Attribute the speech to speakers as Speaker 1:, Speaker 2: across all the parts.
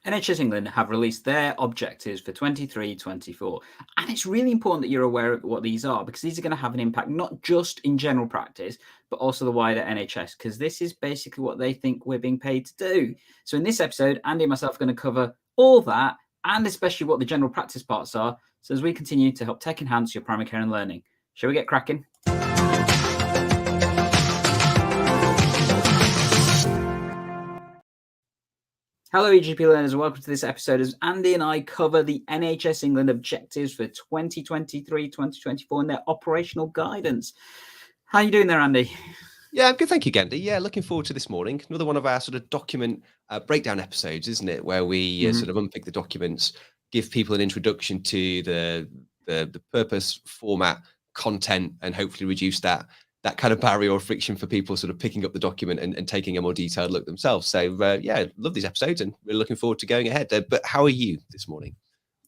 Speaker 1: NHS England have released their objectives for 23-24, and it's really important that you're aware of what these are, because these are going to have an impact not just in general practice but also the wider NHS, because this is basically what they think we're being paid to do. So in this episode, Andy and myself are going to cover all that, and especially what the general practice parts are, so as we continue to help tech enhance your primary care and learning. Shall we get cracking? Hello, EGP learners, and welcome to this episode as Andy and I cover the NHS England objectives for 2023-2024 and their operational guidance. How are you doing there, Andy?
Speaker 2: Yeah, I'm good, thank you, Gandhi. Yeah, looking forward to this morning. Another one of our sort of document breakdown episodes, isn't it? Where we sort of unpick the documents, give people an introduction to the purpose, format, content, and hopefully reduce that kind of barrier or friction for people sort of picking up the document and taking a more detailed look themselves. So yeah, love these episodes and we're looking forward to going ahead. But how are you this morning?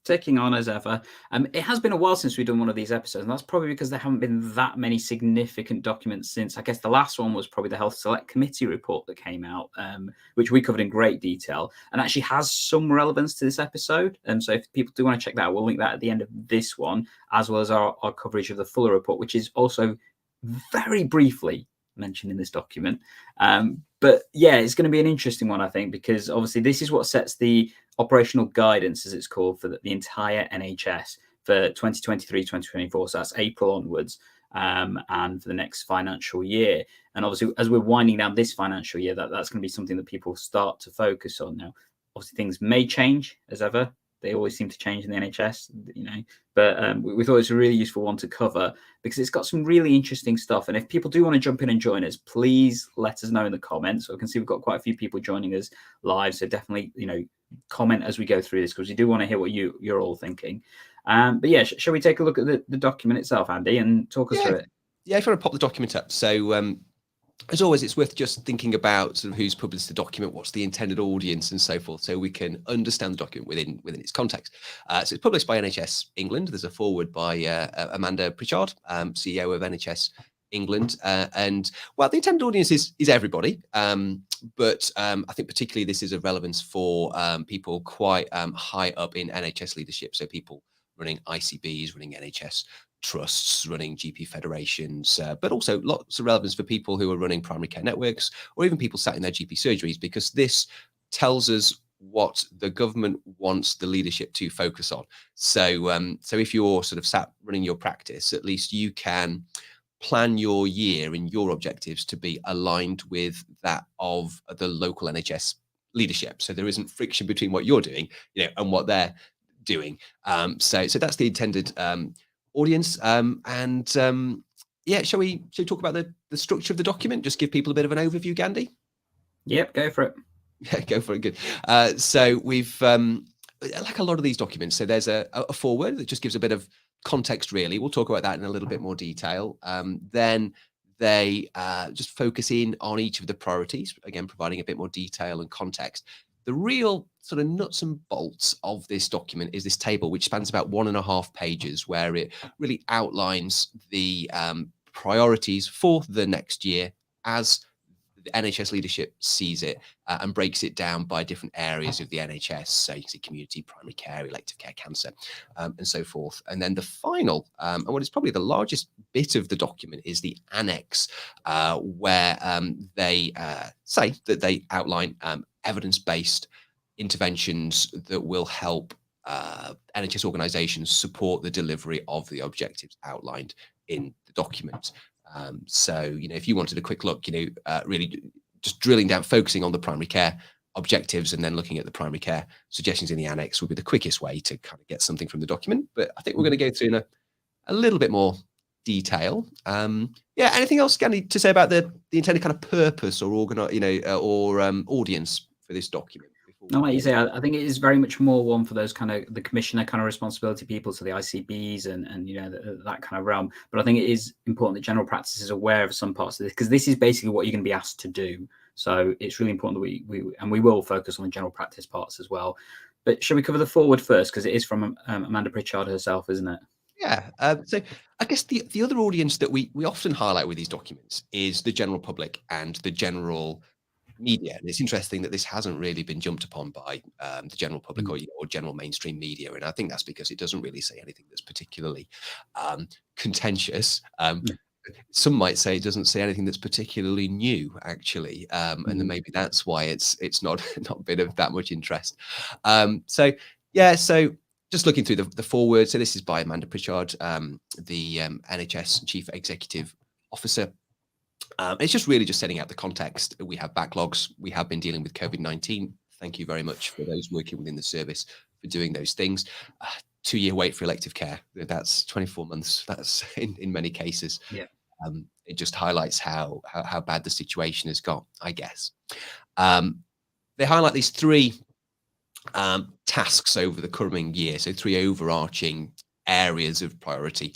Speaker 1: Ticking on as ever. It has been a while since we've done one of these episodes, and that's probably because there haven't been that many significant documents since, I guess the last one was probably the Health Select Committee report that came out, which we covered in great detail and actually has some relevance to this episode. So if people do want to check that out, we'll link that at the end of this one, as well as our coverage of the fuller report, which is also very briefly mentioned in this document. But yeah, it's going to be an interesting one, I think, because obviously this is what sets the operational guidance, as it's called, for the entire NHS for 2023-2024. So that's April onwards, and for the next financial year. And obviously, as we're winding down this financial year, that's going to be something that people start to focus on now. Obviously, things may change as ever. They always seem to change in the NHS, but we thought it was a really useful one to cover because it's got some really interesting stuff. And if people do want to jump in and join us, please let us know in the comments. So I can see we've got quite a few people joining us live. So definitely, comment as we go through this, because we do want to hear what you're all thinking. But yeah, shall we take a look at the document itself, Andy, and talk us through it?
Speaker 2: Yeah, if you want to pop the document up. So as always, it's worth just thinking about sort of who's published the document, what's the intended audience, and so forth, so we can understand the document within its context. So it's published by NHS England. There's a foreword by Amanda Pritchard, CEO of NHS England, and well, the intended audience is everybody, but I think particularly this is of relevance for people quite high up in NHS leadership, so people running ICBs, running NHS trusts, running GP federations, but also lots of relevance for people who are running primary care networks or even people sat in their GP surgeries, because this tells us what the government wants the leadership to focus on. So if you're sort of sat running your practice, at least you can plan your year and your objectives to be aligned with that of the local NHS leadership. So there isn't friction between what you're doing, and what they're doing. So that's the intended audience. Yeah, shall we talk about the structure of the document? Just give people a bit of an overview, Gandhi?
Speaker 1: Yep, go for it.
Speaker 2: Yeah, go for it. Good. So we've like a lot of these documents, so there's a foreword that just gives a bit of context, really. We'll talk about that in a little bit more detail. Then they just focus in on each of the priorities, again providing a bit more detail and context. The real sort of nuts and bolts of this document is this table, which spans about 1.5 pages, where it really outlines the priorities for the next year as the NHS leadership sees it, and breaks it down by different areas of the NHS. So you can see community, primary care, elective care, cancer, and so forth. And then the final, and what is probably the largest bit of the document, is the Annex, where they say that they outline evidence-based interventions that will help NHS organisations support the delivery of the objectives outlined in the document. So, if you wanted a quick look, really just drilling down, focusing on the primary care objectives and then looking at the primary care suggestions in the Annex would be the quickest way to kind of get something from the document. But I think we're going to go through in a little bit more detail. Yeah, anything else, Gandhi, to say about the intended kind of purpose or audience for this document?
Speaker 1: No, like you say, I think it is very much more one for those kind of the commissioner kind of responsibility people, so the ICBs and that kind of realm. But I think it is important that general practice is aware of some parts of this, because this is basically what you're going to be asked to do. So it's really important that we will focus on the general practice parts as well. But shall we cover the foreword first, because it is from Amanda Pritchard herself, isn't it?
Speaker 2: Yeah. So I guess the other audience that we often highlight with these documents is the general public and the general media. And it's interesting that this hasn't really been jumped upon by the general public
Speaker 1: Mm.
Speaker 2: or general mainstream media. And I think that's because it doesn't really say anything that's particularly contentious.
Speaker 1: Yeah.
Speaker 2: Some might say it doesn't say anything that's particularly new, actually, and then maybe that's why it's not not been of that much interest. So yeah, so just looking through the foreword. So this is by Amanda Pritchard, the NHS Chief Executive Officer. It's just really just setting out the context. We have backlogs. We have been dealing with COVID-19. Thank you very much for those working within the service for doing those things. 2-year wait for elective care. That's 24 months. That's in many cases.
Speaker 1: Yeah.
Speaker 2: It just highlights how bad the situation has got, I guess. They highlight these 3 tasks over the coming year. So 3 overarching areas of priority,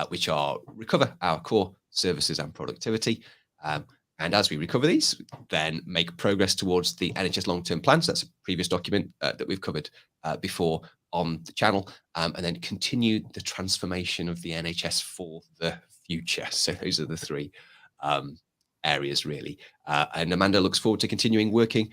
Speaker 2: which are recover our core services and productivity. And as we recover these, then make progress towards the NHS long-term plan. So that's a previous document that we've covered before on the channel, and then continue the transformation of the NHS for the future. So those are the 3 areas, really. And Amanda looks forward to continuing working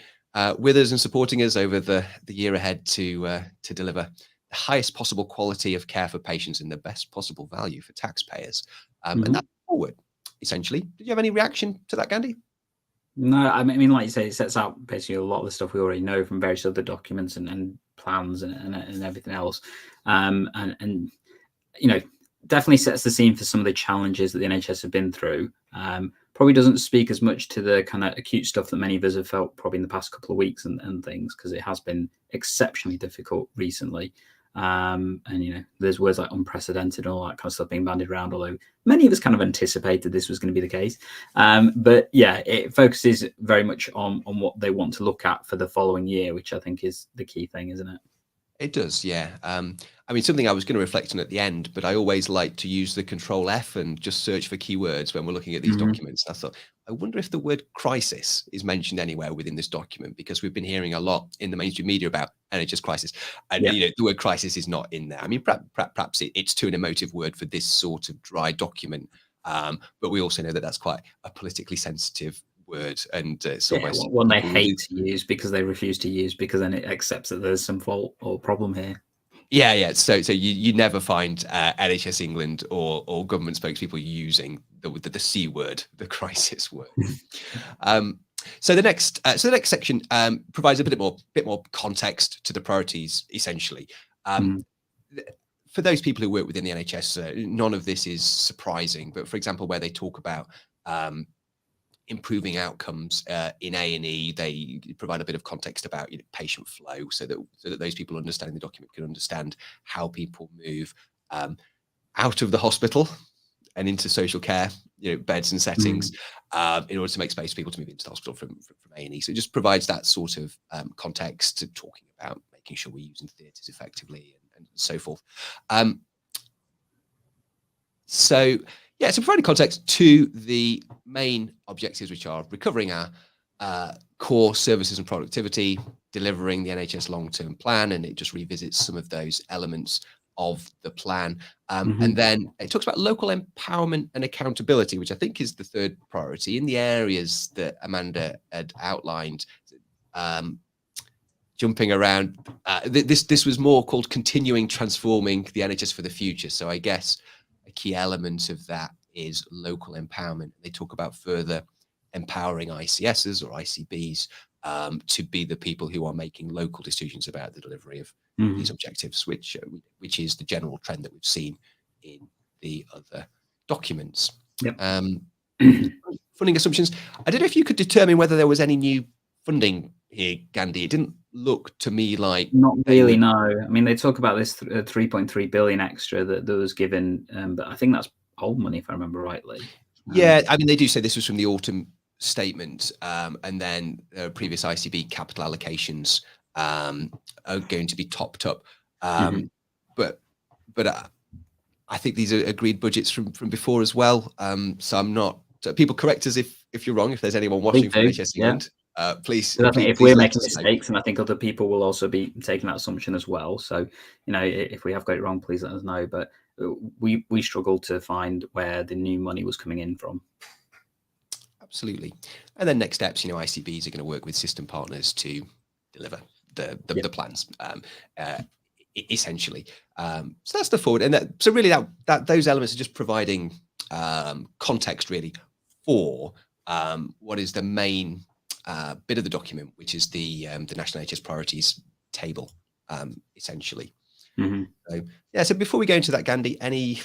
Speaker 2: with us and supporting us over the year ahead to deliver the highest possible quality of care for patients and the best possible value for taxpayers. And that's forward, essentially. Did you have any reaction to that, Gandhi?
Speaker 1: No, I mean, like you say, it sets out basically a lot of the stuff we already know from various other documents and plans and everything else. And definitely sets the scene for some of the challenges that the NHS have been through. Probably doesn't speak as much to the kind of acute stuff that many of us have felt probably in the past couple of weeks and things, because it has been exceptionally difficult recently. And there's words like unprecedented and all that kind of stuff being bandied around, although many of us kind of anticipated this was going to be the case. But yeah, it focuses very much on what they want to look at for the following year, which I think is the key thing, isn't it?
Speaker 2: It does, yeah. I mean, something I was going to reflect on at the end, but I always like to use the Control F and just search for keywords when we're looking at these documents. I thought, I wonder if the word crisis is mentioned anywhere within this document, because we've been hearing a lot in the mainstream media about NHS crisis, and the word crisis is not in there. I mean, perhaps it's too an emotive word for this sort of dry document, but we also know that that's quite a politically sensitive word, and it's almost
Speaker 1: one they hate to use because they refuse to use, because then it accepts that there's some fault or problem here.
Speaker 2: Yeah. So you never find NHS England or government spokespeople using the C word, the crisis word. So the next section provides a bit more context to the priorities, essentially. For those people who work within the NHS, none of this is surprising. But for example, where they talk about improving outcomes in A&E, they provide a bit of context about patient flow, so that those people understanding the document can understand how people move out of the hospital and into social care, beds and settings, in order to make space for people to move into the hospital from A&E. So it just provides that sort of context to talking about making sure we're using theatres effectively and so forth. So providing context to the main objectives, which are recovering our core services and productivity, delivering the NHS long-term plan, and it just revisits some of those elements of the plan. And then it talks about local empowerment and accountability, which I think is the 3rd priority in the areas that Amanda had outlined. Jumping around, this was more called continuing transforming the NHS for the future. So I guess a key element of that is local empowerment. They talk about further empowering ICSs or ICBs to be the people who are making local decisions about the delivery of these objectives, which is the general trend that we've seen in the other documents. Funding assumptions. I don't know if you could determine whether there was any new funding here, Gandhi. It didn't look to me like...
Speaker 1: Not really, no. I mean, they talk about this 3.3 billion extra that was given, but I think that's old money, if I remember rightly.
Speaker 2: Yeah, I mean, they do say this was from the autumn statement, and then previous ICB capital allocations are going to be topped up. But I think these are agreed budgets from before as well. So I'm not... people correct us if you're wrong, if there's anyone watching from NHS England. Please,
Speaker 1: I think if we're making mistakes, and I think other people will also be taking that assumption as well. So, if we have got it wrong, please let us know. But we struggled to find where the new money was coming in from.
Speaker 2: Absolutely. And then next steps, ICBs are going to work with system partners to deliver the plans, essentially. So that's the forward. And so really that those elements are just providing context really for what is the main bit of the document, which is the National NHS Priorities table, essentially. So yeah. So before we go into that, Gandhi, any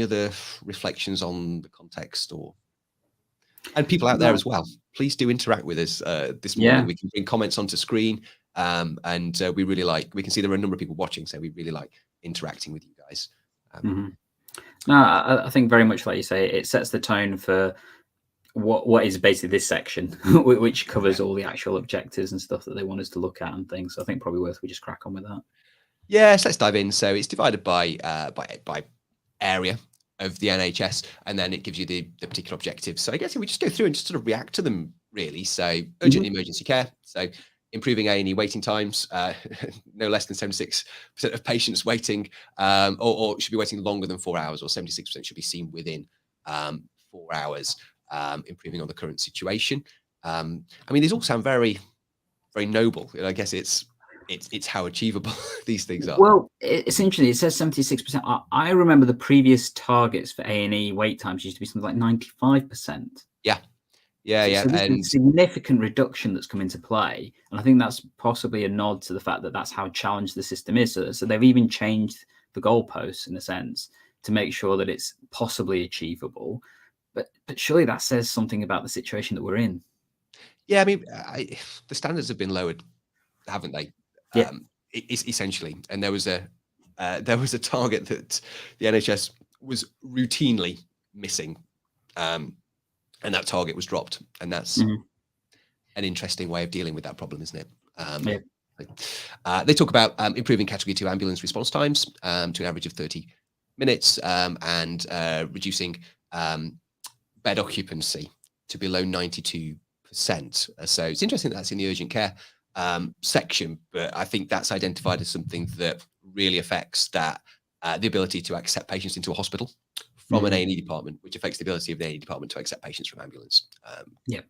Speaker 2: other reflections on the context and people out there as well? Please do interact with us this morning.
Speaker 1: Yeah.
Speaker 2: We can bring comments onto screen, and we can see there are a number of people watching, so we really like interacting with you guys.
Speaker 1: No, I think very much like you say, it sets the tone for what is basically this section, which covers all the actual objectives and stuff that they want us to look at and things. So I think probably worth we just crack on with that.
Speaker 2: Yes, let's dive in. So it's divided by area of the NHS, and then it gives you the particular objectives. So I guess we just go through and just sort of react to them, really. So urgent emergency care. So improving A&E waiting times, no less than 76% of patients waiting, or should be waiting longer than 4 hours, or 76% should be seen within 4 hours. Improving on the current situation. I mean, these all sound very, very noble. I guess it's how achievable these things are.
Speaker 1: Well, it's interesting. It says 76%. I remember the previous targets for A&E wait times used to be something like 95%.
Speaker 2: Yeah.
Speaker 1: So this is a significant reduction that's come into play, and I think that's possibly a nod to the fact that that's how challenged the system is. So they've even changed the goalposts in a sense to make sure that it's possibly achievable. But surely that says something about the situation that we're in.
Speaker 2: Yeah, I mean, the standards have been lowered, haven't they?
Speaker 1: Yeah.
Speaker 2: Essentially, and there was a target that the NHS was routinely missing, and that target was dropped, and that's an interesting way of dealing with that problem, isn't it? They talk about improving Category 2 ambulance response times to an average of 30 minutes, and reducing bed occupancy to below 92%. So it's interesting that's in the urgent care section, but I think that's identified as something that really affects that the ability to accept patients into a hospital from an A&E department, which affects the ability of the A&E department to accept patients from ambulance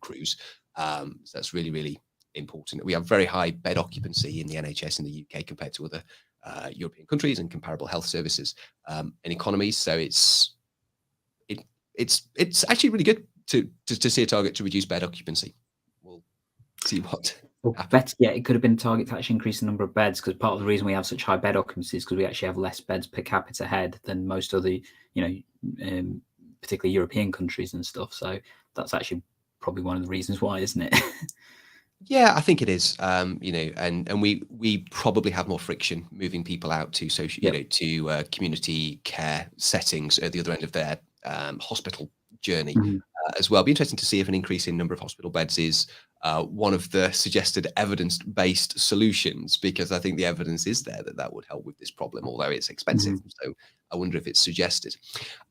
Speaker 2: crews. So that's really, really important. We have very high bed occupancy in the NHS in the UK compared to other European countries and comparable health services and economies. So it's actually really good to see a target to reduce bed occupancy. We'll see what happens.
Speaker 1: It could have been a target to actually increase the number of beds, because part of the reason we have such high bed occupancy is because we actually have less beds per capita head than most other, particularly European countries and stuff. So that's actually probably one of the reasons why, isn't it?
Speaker 2: Yeah, I think it is. And we probably have more friction moving people out to to community care settings at the other end of their hospital journey as well. It'll be interesting to see if an increase in number of hospital beds is one of the suggested evidence-based solutions, because I think the evidence is there that would help with this problem, although it's expensive. So I wonder if it's suggested.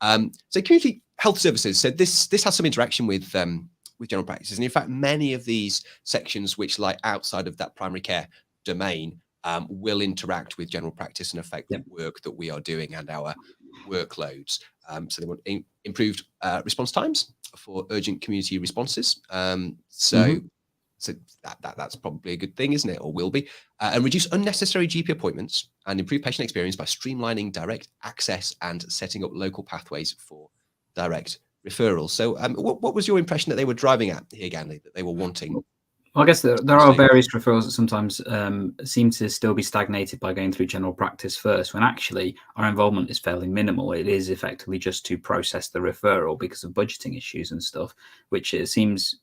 Speaker 2: So community health services. So this has some interaction with general practices, and in fact, many of these sections which lie outside of that primary care domain will interact with general practice and affect the work that we are doing and our workloads. So they want improved response times for urgent community responses. So that's probably a good thing, isn't it? Or will be. And reduce unnecessary GP appointments and improve patient experience by streamlining direct access and setting up local pathways for direct referrals. So what was your impression that they were driving at here, Ganley, that they were wanting?
Speaker 1: Well, I guess there are various referrals that sometimes seem to still be stagnated by going through general practice first, when actually our involvement is fairly minimal. It is effectively just to process the referral because of budgeting issues and stuff, which it seems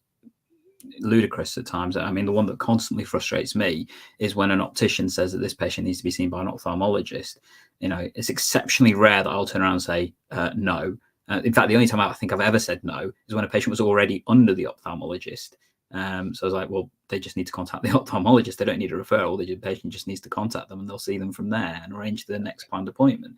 Speaker 1: ludicrous at times. I mean, the one that constantly frustrates me is when an optician says that this patient needs to be seen by an ophthalmologist. It's exceptionally rare that I'll turn around and say no. In fact, the only time I think I've ever said no is when a patient was already under the ophthalmologist. So I was like, well, they just need to contact the ophthalmologist. They don't need a referral. The patient just needs to contact them, and they'll see them from there and arrange the next planned appointment.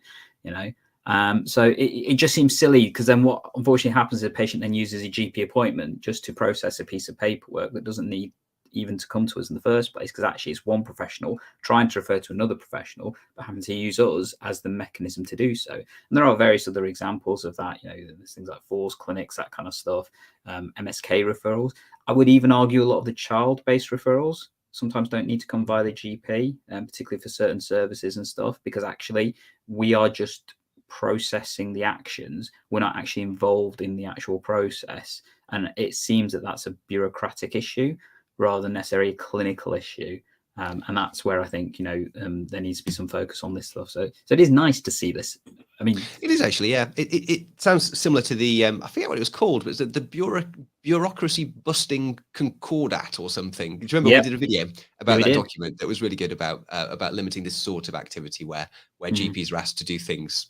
Speaker 1: So it just seems silly, because then what unfortunately happens is a patient then uses a GP appointment just to process a piece of paperwork that doesn't need even to come to us in the first place, because actually it's one professional trying to refer to another professional, but having to use us as the mechanism to do so. And there are various other examples of that. There's things like Force clinics, that kind of stuff, MSK referrals. I would even argue a lot of the child-based referrals sometimes don't need to come via the GP, particularly for certain services and stuff, because actually we are just processing the actions. We're not actually involved in the actual process. And it seems that that's a bureaucratic issue rather than necessarily a clinical issue. And that's where I think, there needs to be some focus on this stuff. So it is nice to see this. I mean,
Speaker 2: it is actually, yeah. It sounds similar to the I forget what it was called, but it's the bureaucracy busting concordat or something. Do you remember we did a video about that document that was really good about limiting this sort of activity where GPs are asked to do things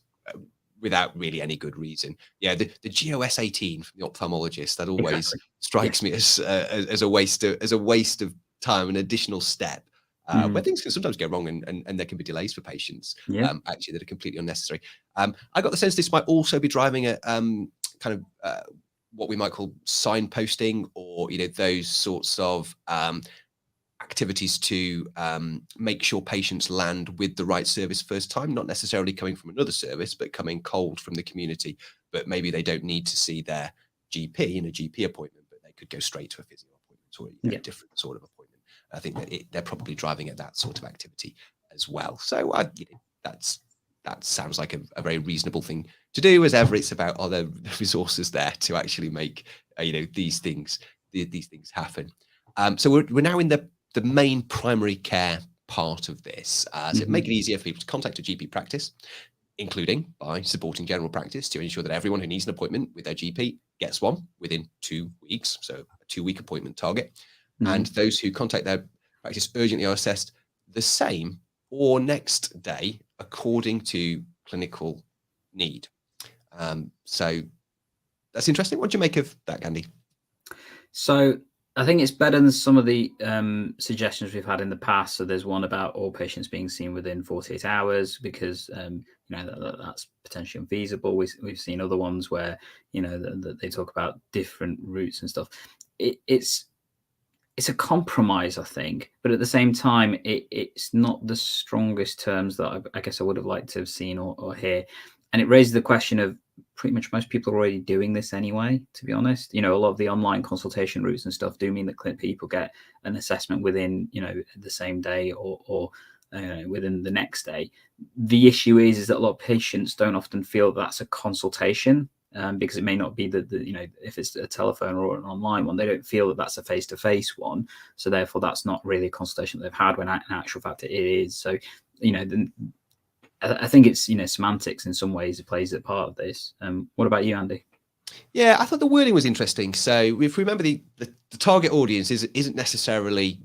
Speaker 2: without really any good reason. Yeah, the GOS 18 from the ophthalmologist, that always strikes me as a waste of time, an additional step. Where things can sometimes go wrong and there can be delays for patients, actually, that are completely unnecessary. I got the sense this might also be driving a kind of what we might call signposting, or those sorts of activities to make sure patients land with the right service first time, not necessarily coming from another service, but coming cold from the community. But maybe they don't need to see their GP in a GP appointment, but they could go straight to a physio appointment or a different sort of appointment. I think that they're probably driving at that sort of activity as well. So that sounds like a very reasonable thing to do. As ever, it's about, are there resources there to actually make these things happen. So we're now in the main primary care part of this. So make it easier for people to contact a GP practice, including by supporting general practice to ensure that everyone who needs an appointment with their GP gets one within 2 weeks. So a 2-week appointment target. And those who contact their practice urgently are assessed the same or next day according to clinical need. So that's interesting. What do you make of that, Gandhi?
Speaker 1: So I think it's better than some of the suggestions we've had in the past. So there's one about all patients being seen within 48 hours because that's potentially unfeasible. We've seen other ones where that they talk about different routes and stuff. It's a compromise, I think, but at the same time, it's not the strongest terms that I guess I would have liked to have seen or hear. And it raises the question of pretty much most people are already doing this anyway, to be honest. A lot of the online consultation routes and stuff do mean that people get an assessment within, the same day or within the next day. The issue is that a lot of patients don't often feel that's a consultation. Because it may not be if it's a telephone or an online one, they don't feel that that's a face-to-face one. So therefore, that's not really a consultation that they've had, when in actual fact it is. So, I think it's, semantics in some ways. It plays a part of this. What about you, Andy?
Speaker 2: Yeah, I thought the wording was interesting. So if we remember, the target audience isn't necessarily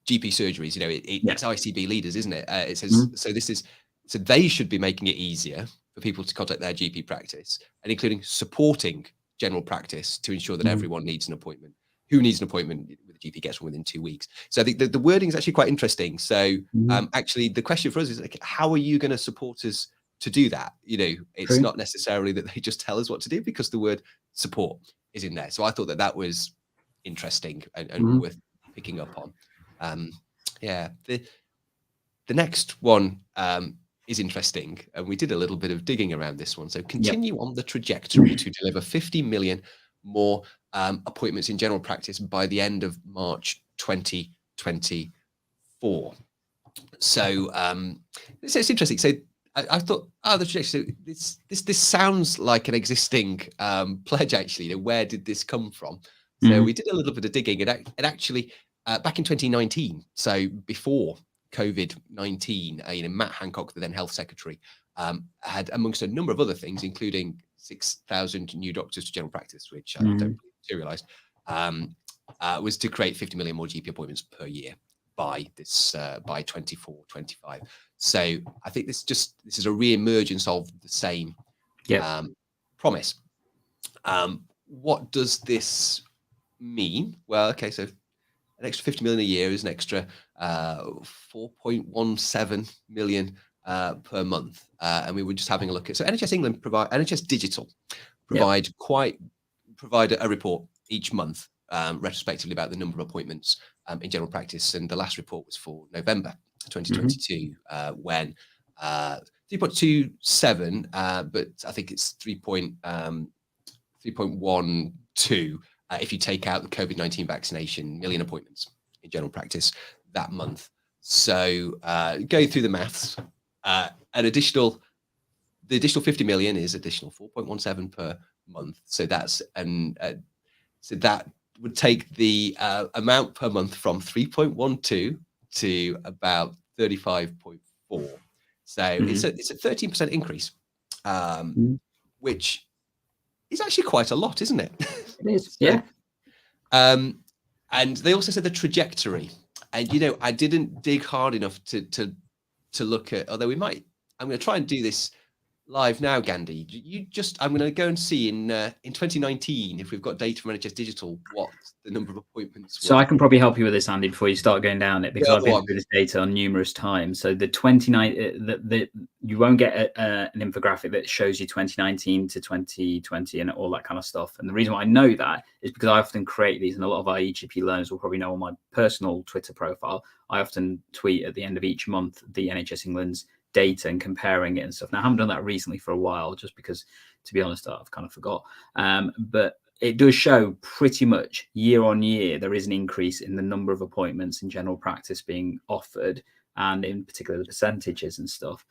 Speaker 2: GP surgeries. It's ICB leaders, isn't it? It says so they should be making it easier for people to contact their GP practice, and including supporting general practice to ensure that everyone needs an appointment. Who needs an appointment with a GP gets one within 2 weeks. So I think the wording is actually quite interesting. So actually, the question for us is, how are you going to support us to do that? It's not necessarily that they just tell us what to do, because the word support is in there. So I thought that was interesting and worth picking up on. The next one is interesting, and we did a little bit of digging around this one. So continue on the trajectory to deliver 50 million more appointments in general practice by the end of March 2024. So it's interesting. So I thought, the trajectory. So this sounds like an existing pledge. Actually, where did this come from? So we did a little bit of digging. It actually back in 2019. So before COVID-19, Matt Hancock, the then health secretary, had, amongst a number of other things, including 6,000 new doctors to general practice, which I don't believe materialized, was to create 50 million more GP appointments per year by 24-25. So I think this is a re-emergence of the same promise. What does this mean? Well, okay, so an extra 50 million a year is an extra 4.17 million per month. And we were just having a look at, so NHS England NHS Digital provide a report each month retrospectively about the number of appointments in general practice, and the last report was for November
Speaker 1: Hmm.
Speaker 2: 2022, when 3.27, but I think it's 3.12 if you take out the COVID-19 vaccination, million appointments in general practice that month. So going through the maths, the additional 50 million is additional 4.17 per month. So that's so that would take the amount per month from 3.12 to about 35.4. So it's a 13% increase,
Speaker 1: Hmm.
Speaker 2: which is actually quite a lot, isn't it?
Speaker 1: It is,
Speaker 2: So,
Speaker 1: yeah.
Speaker 2: and they also said the trajectory. And I didn't dig hard enough to look at. Although I'm going to try and do this live now, Gandhi. I'm going to go and see in 2019 if we've got data from NHS Digital what the number of appointments
Speaker 1: So
Speaker 2: were.
Speaker 1: I can probably help you with this, Andy, before you start going down it, because
Speaker 2: Yeah,
Speaker 1: I've been through this data on numerous times. So the 29, you won't get an infographic that shows you 2019 to 2020 and all that kind of stuff. And the reason why I know that is because I often create these, and a lot of our EGP learners will probably know on my personal Twitter profile, I often tweet at the end of each month the NHS England's data and comparing it and stuff. Now, I haven't done that recently for a while, just because, to be honest, I've kind of forgot. But it does show pretty much year on year there is an increase in the number of appointments in general practice being offered, and in particular the percentages and stuff.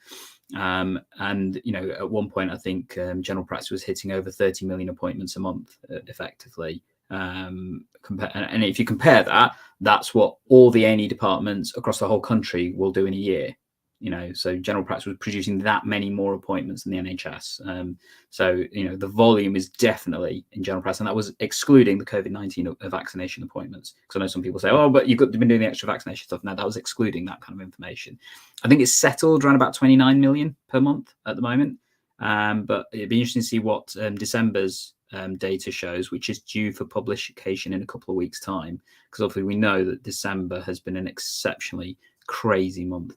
Speaker 1: And at one point I think general practice was hitting over 30 million appointments a month effectively. And if you compare that, that's what all the A&E departments across the whole country will do in a year. So general practice was producing that many more appointments than the NHS. So the volume is definitely in general practice, and that was excluding the COVID-19 vaccination appointments. Because I know some people say, "Oh, but you've been doing the extra vaccination stuff." Now that was excluding that kind of information. I think it's settled around about 29 million per month at the moment. But it'd be interesting to see what December's data shows, which is due for publication in a couple of weeks' time. Because obviously we know that December has been an exceptionally crazy month.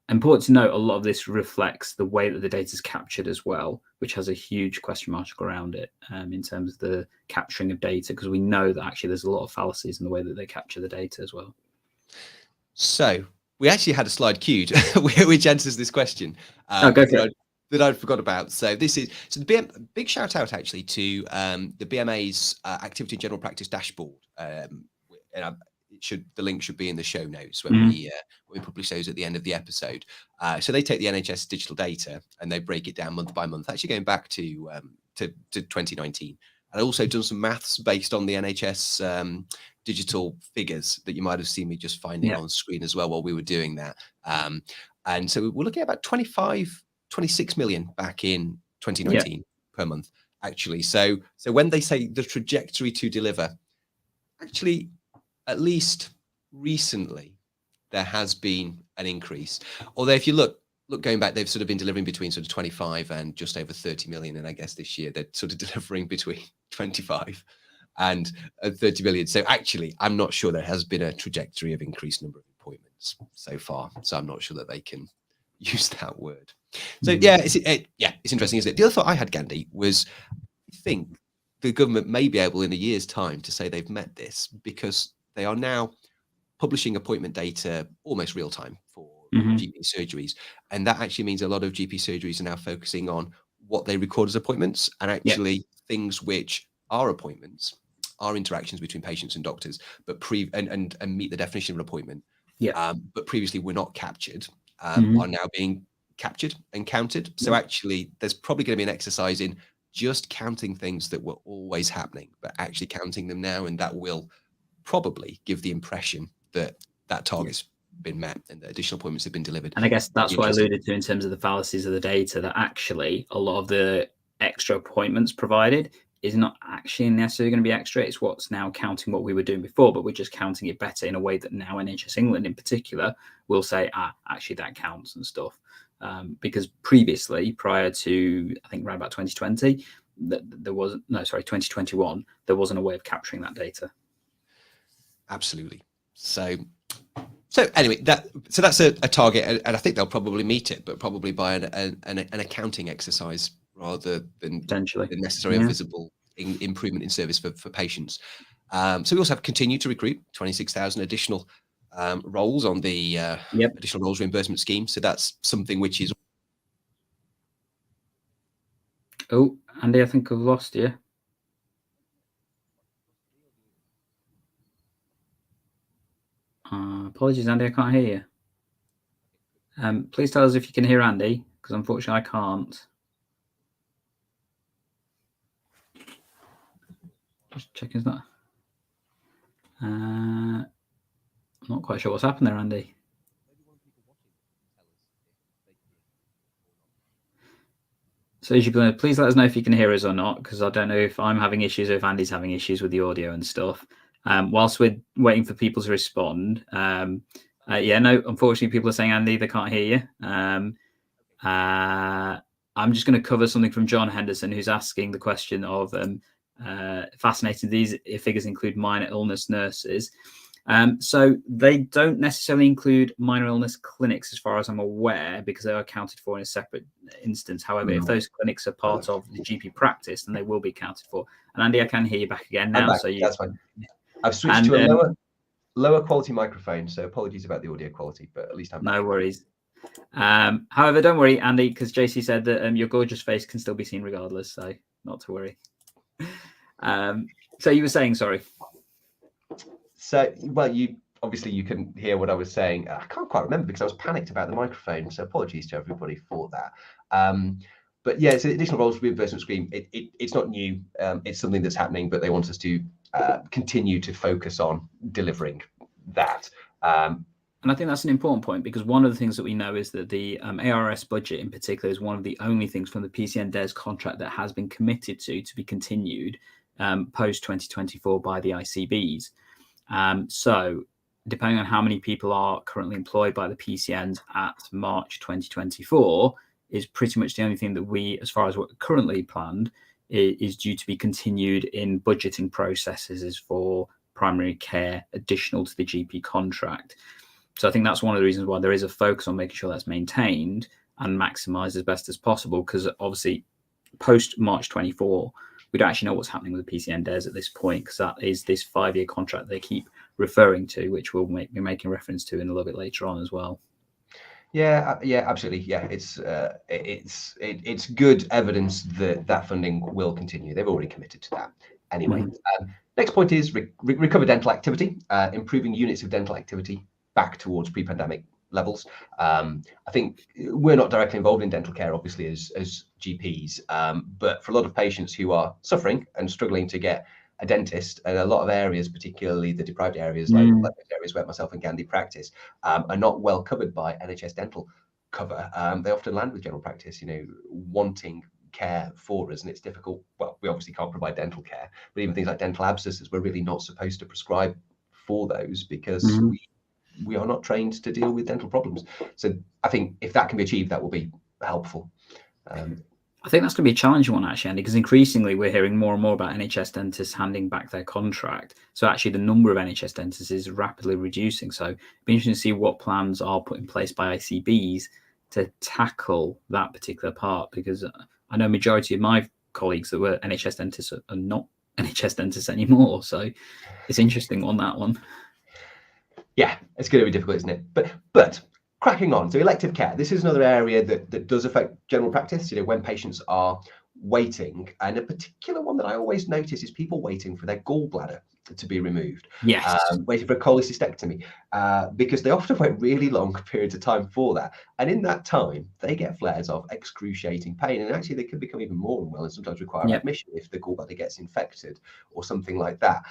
Speaker 1: Important to note, a lot of this reflects the way that the data is captured as well, which has a huge question mark around it in terms of the capturing of data, because we know that actually there's a lot of fallacies in the way that they capture the data as well.
Speaker 2: So we actually had a slide queued which answers this question that I'd forgot about. So the big shout out actually to the BMA's activity general practice dashboard. And the link should be in the show notes when we publish those at the end of the episode. So they take the NHS digital data and they break it down month by month, actually going back to 2019. And I also done some maths based on the NHS digital figures that you might have seen me just finding on screen as well while we were doing that. And so we're looking at about 26 million back in 2019 per month, actually. So when they say the trajectory to deliver, actually, at least recently, there has been an increase. Although if you look going back, they've sort of been delivering between sort of 25 and just over 30 million. And I guess this year they're sort of delivering between 25 and 30 million. So actually, I'm not sure there has been a trajectory of increased number of appointments so far. So I'm not sure that they can use that word. So it's interesting, isn't it? The other thought I had, Gandhi, was I think the government may be able in a year's time to say they've met this, because they are now publishing appointment data almost real time for GP surgeries. And that actually means a lot of GP surgeries are now focusing on what they record as appointments, and actually things which are appointments, are interactions between patients and doctors, but and meet the definition of an appointment. But previously were not captured, are now being captured and counted. So actually there's probably going to be an exercise in just counting things that were always happening, but actually counting them now, and that will probably give the impression that target's been met and that additional appointments have been delivered.
Speaker 1: And I guess that's what I alluded to in terms of the fallacies of the data, that actually a lot of the extra appointments provided is not actually necessarily going to be extra. It's what's now counting what we were doing before, but we're just counting it better in a way that now NHS England in particular will say, actually that counts and stuff. Because previously, prior to, I think around about 2020, 2021, there wasn't a way of capturing that data.
Speaker 2: Absolutely. So anyway, that's a target, and I think they'll probably meet it, but probably by an accounting exercise rather than
Speaker 1: potentially
Speaker 2: the necessary or visible improvement in service for patients. So we also have continued to recruit 26,000 additional roles on the additional roles reimbursement scheme. So that's something which is.
Speaker 1: Oh, Andy, I think I've lost you. Apologies, Andy, I can't hear you. Please tell us if you can hear Andy, because unfortunately I can't. Just checking that. I'm not quite sure what's happened there, Andy. So as you're going to please let us know if you can hear us or not, because I don't know if I'm having issues or if Andy's having issues with the audio and stuff. Whilst we're waiting for people to respond, no, unfortunately, people are saying, Andy, they can't hear you. I'm just going to cover something from John Henderson, who's asking the question of fascinating. These figures include minor illness nurses. So they don't necessarily include minor illness clinics, as far as I'm aware, because they are accounted for in a separate instance. However, if those clinics are part of the GP practice, then they will be accounted for. And Andy, I can hear you back again now. So
Speaker 2: that's fine. I've switched to a lower quality microphone, so apologies about the audio quality, but at least I'm back.
Speaker 1: No worries. However, don't worry, Andy, because JC said that your gorgeous face can still be seen regardless, so not to worry. So you were saying, sorry.
Speaker 2: So, well, you couldn't hear what I was saying. I can't quite remember because I was panicked about the microphone, so apologies to everybody for that. But yeah, it's an additional roles reimbursement scheme. It's not new. It's something that's happening, but they want us to continue to focus on delivering that.
Speaker 1: And I think that's an important point, because one of the things that we know is that the ARRS budget in particular is one of the only things from the PCN-DES contract that has been committed to be continued post 2024 by the ICBs. So depending on how many people are currently employed by the PCNs at March 2024 is pretty much the only thing that we, as far as what currently planned, is due to be continued in budgeting processes for primary care additional to the GP contract. So I think that's one of the reasons why there is a focus on making sure that's maintained and maximised as best as possible, because obviously post March 24, we don't actually know what's happening with the PCN-DES at this point, because that is this 5-year contract they keep referring to, which we'll be making reference to in a little bit later on as well.
Speaker 2: Yeah, absolutely. Yeah, it's good evidence that that funding will continue. They've already committed to that anyway. Next point is recover dental activity, improving units of dental activity back towards pre-pandemic levels. I think we're not directly involved in dental care, obviously, as GPs, but for a lot of patients who are suffering and struggling to get a dentist, and a lot of areas, particularly the deprived areas, like areas where myself and Gandhi practice, are not well covered by NHS dental cover. They often land with general practice, wanting care for us, and it's difficult. Well, we obviously can't provide dental care, but even things like dental abscesses, we're really not supposed to prescribe for those because we are not trained to deal with dental problems. So I think if that can be achieved, that will be helpful.
Speaker 1: I think that's going to be a challenging one, actually, Andy, because increasingly we're hearing more and more about NHS dentists handing back their contract. So actually the number of NHS dentists is rapidly reducing. So it'd be interesting to see what plans are put in place by ICBs to tackle that particular part, because I know majority of my colleagues that were NHS dentists are not NHS dentists anymore. So it's interesting on that one.
Speaker 2: Yeah, it's going to be difficult, isn't it? But cracking on. So elective care, this is another area that does affect general practice, when patients are waiting. And a particular one that I always notice is people waiting for their gallbladder to be removed.
Speaker 1: Yes.
Speaker 2: Waiting for a cholecystectomy, because they often wait really long periods of time for that. And in that time, they get flares of excruciating pain. And actually, they can become even more unwell and sometimes require admission if the gallbladder gets infected or something like that.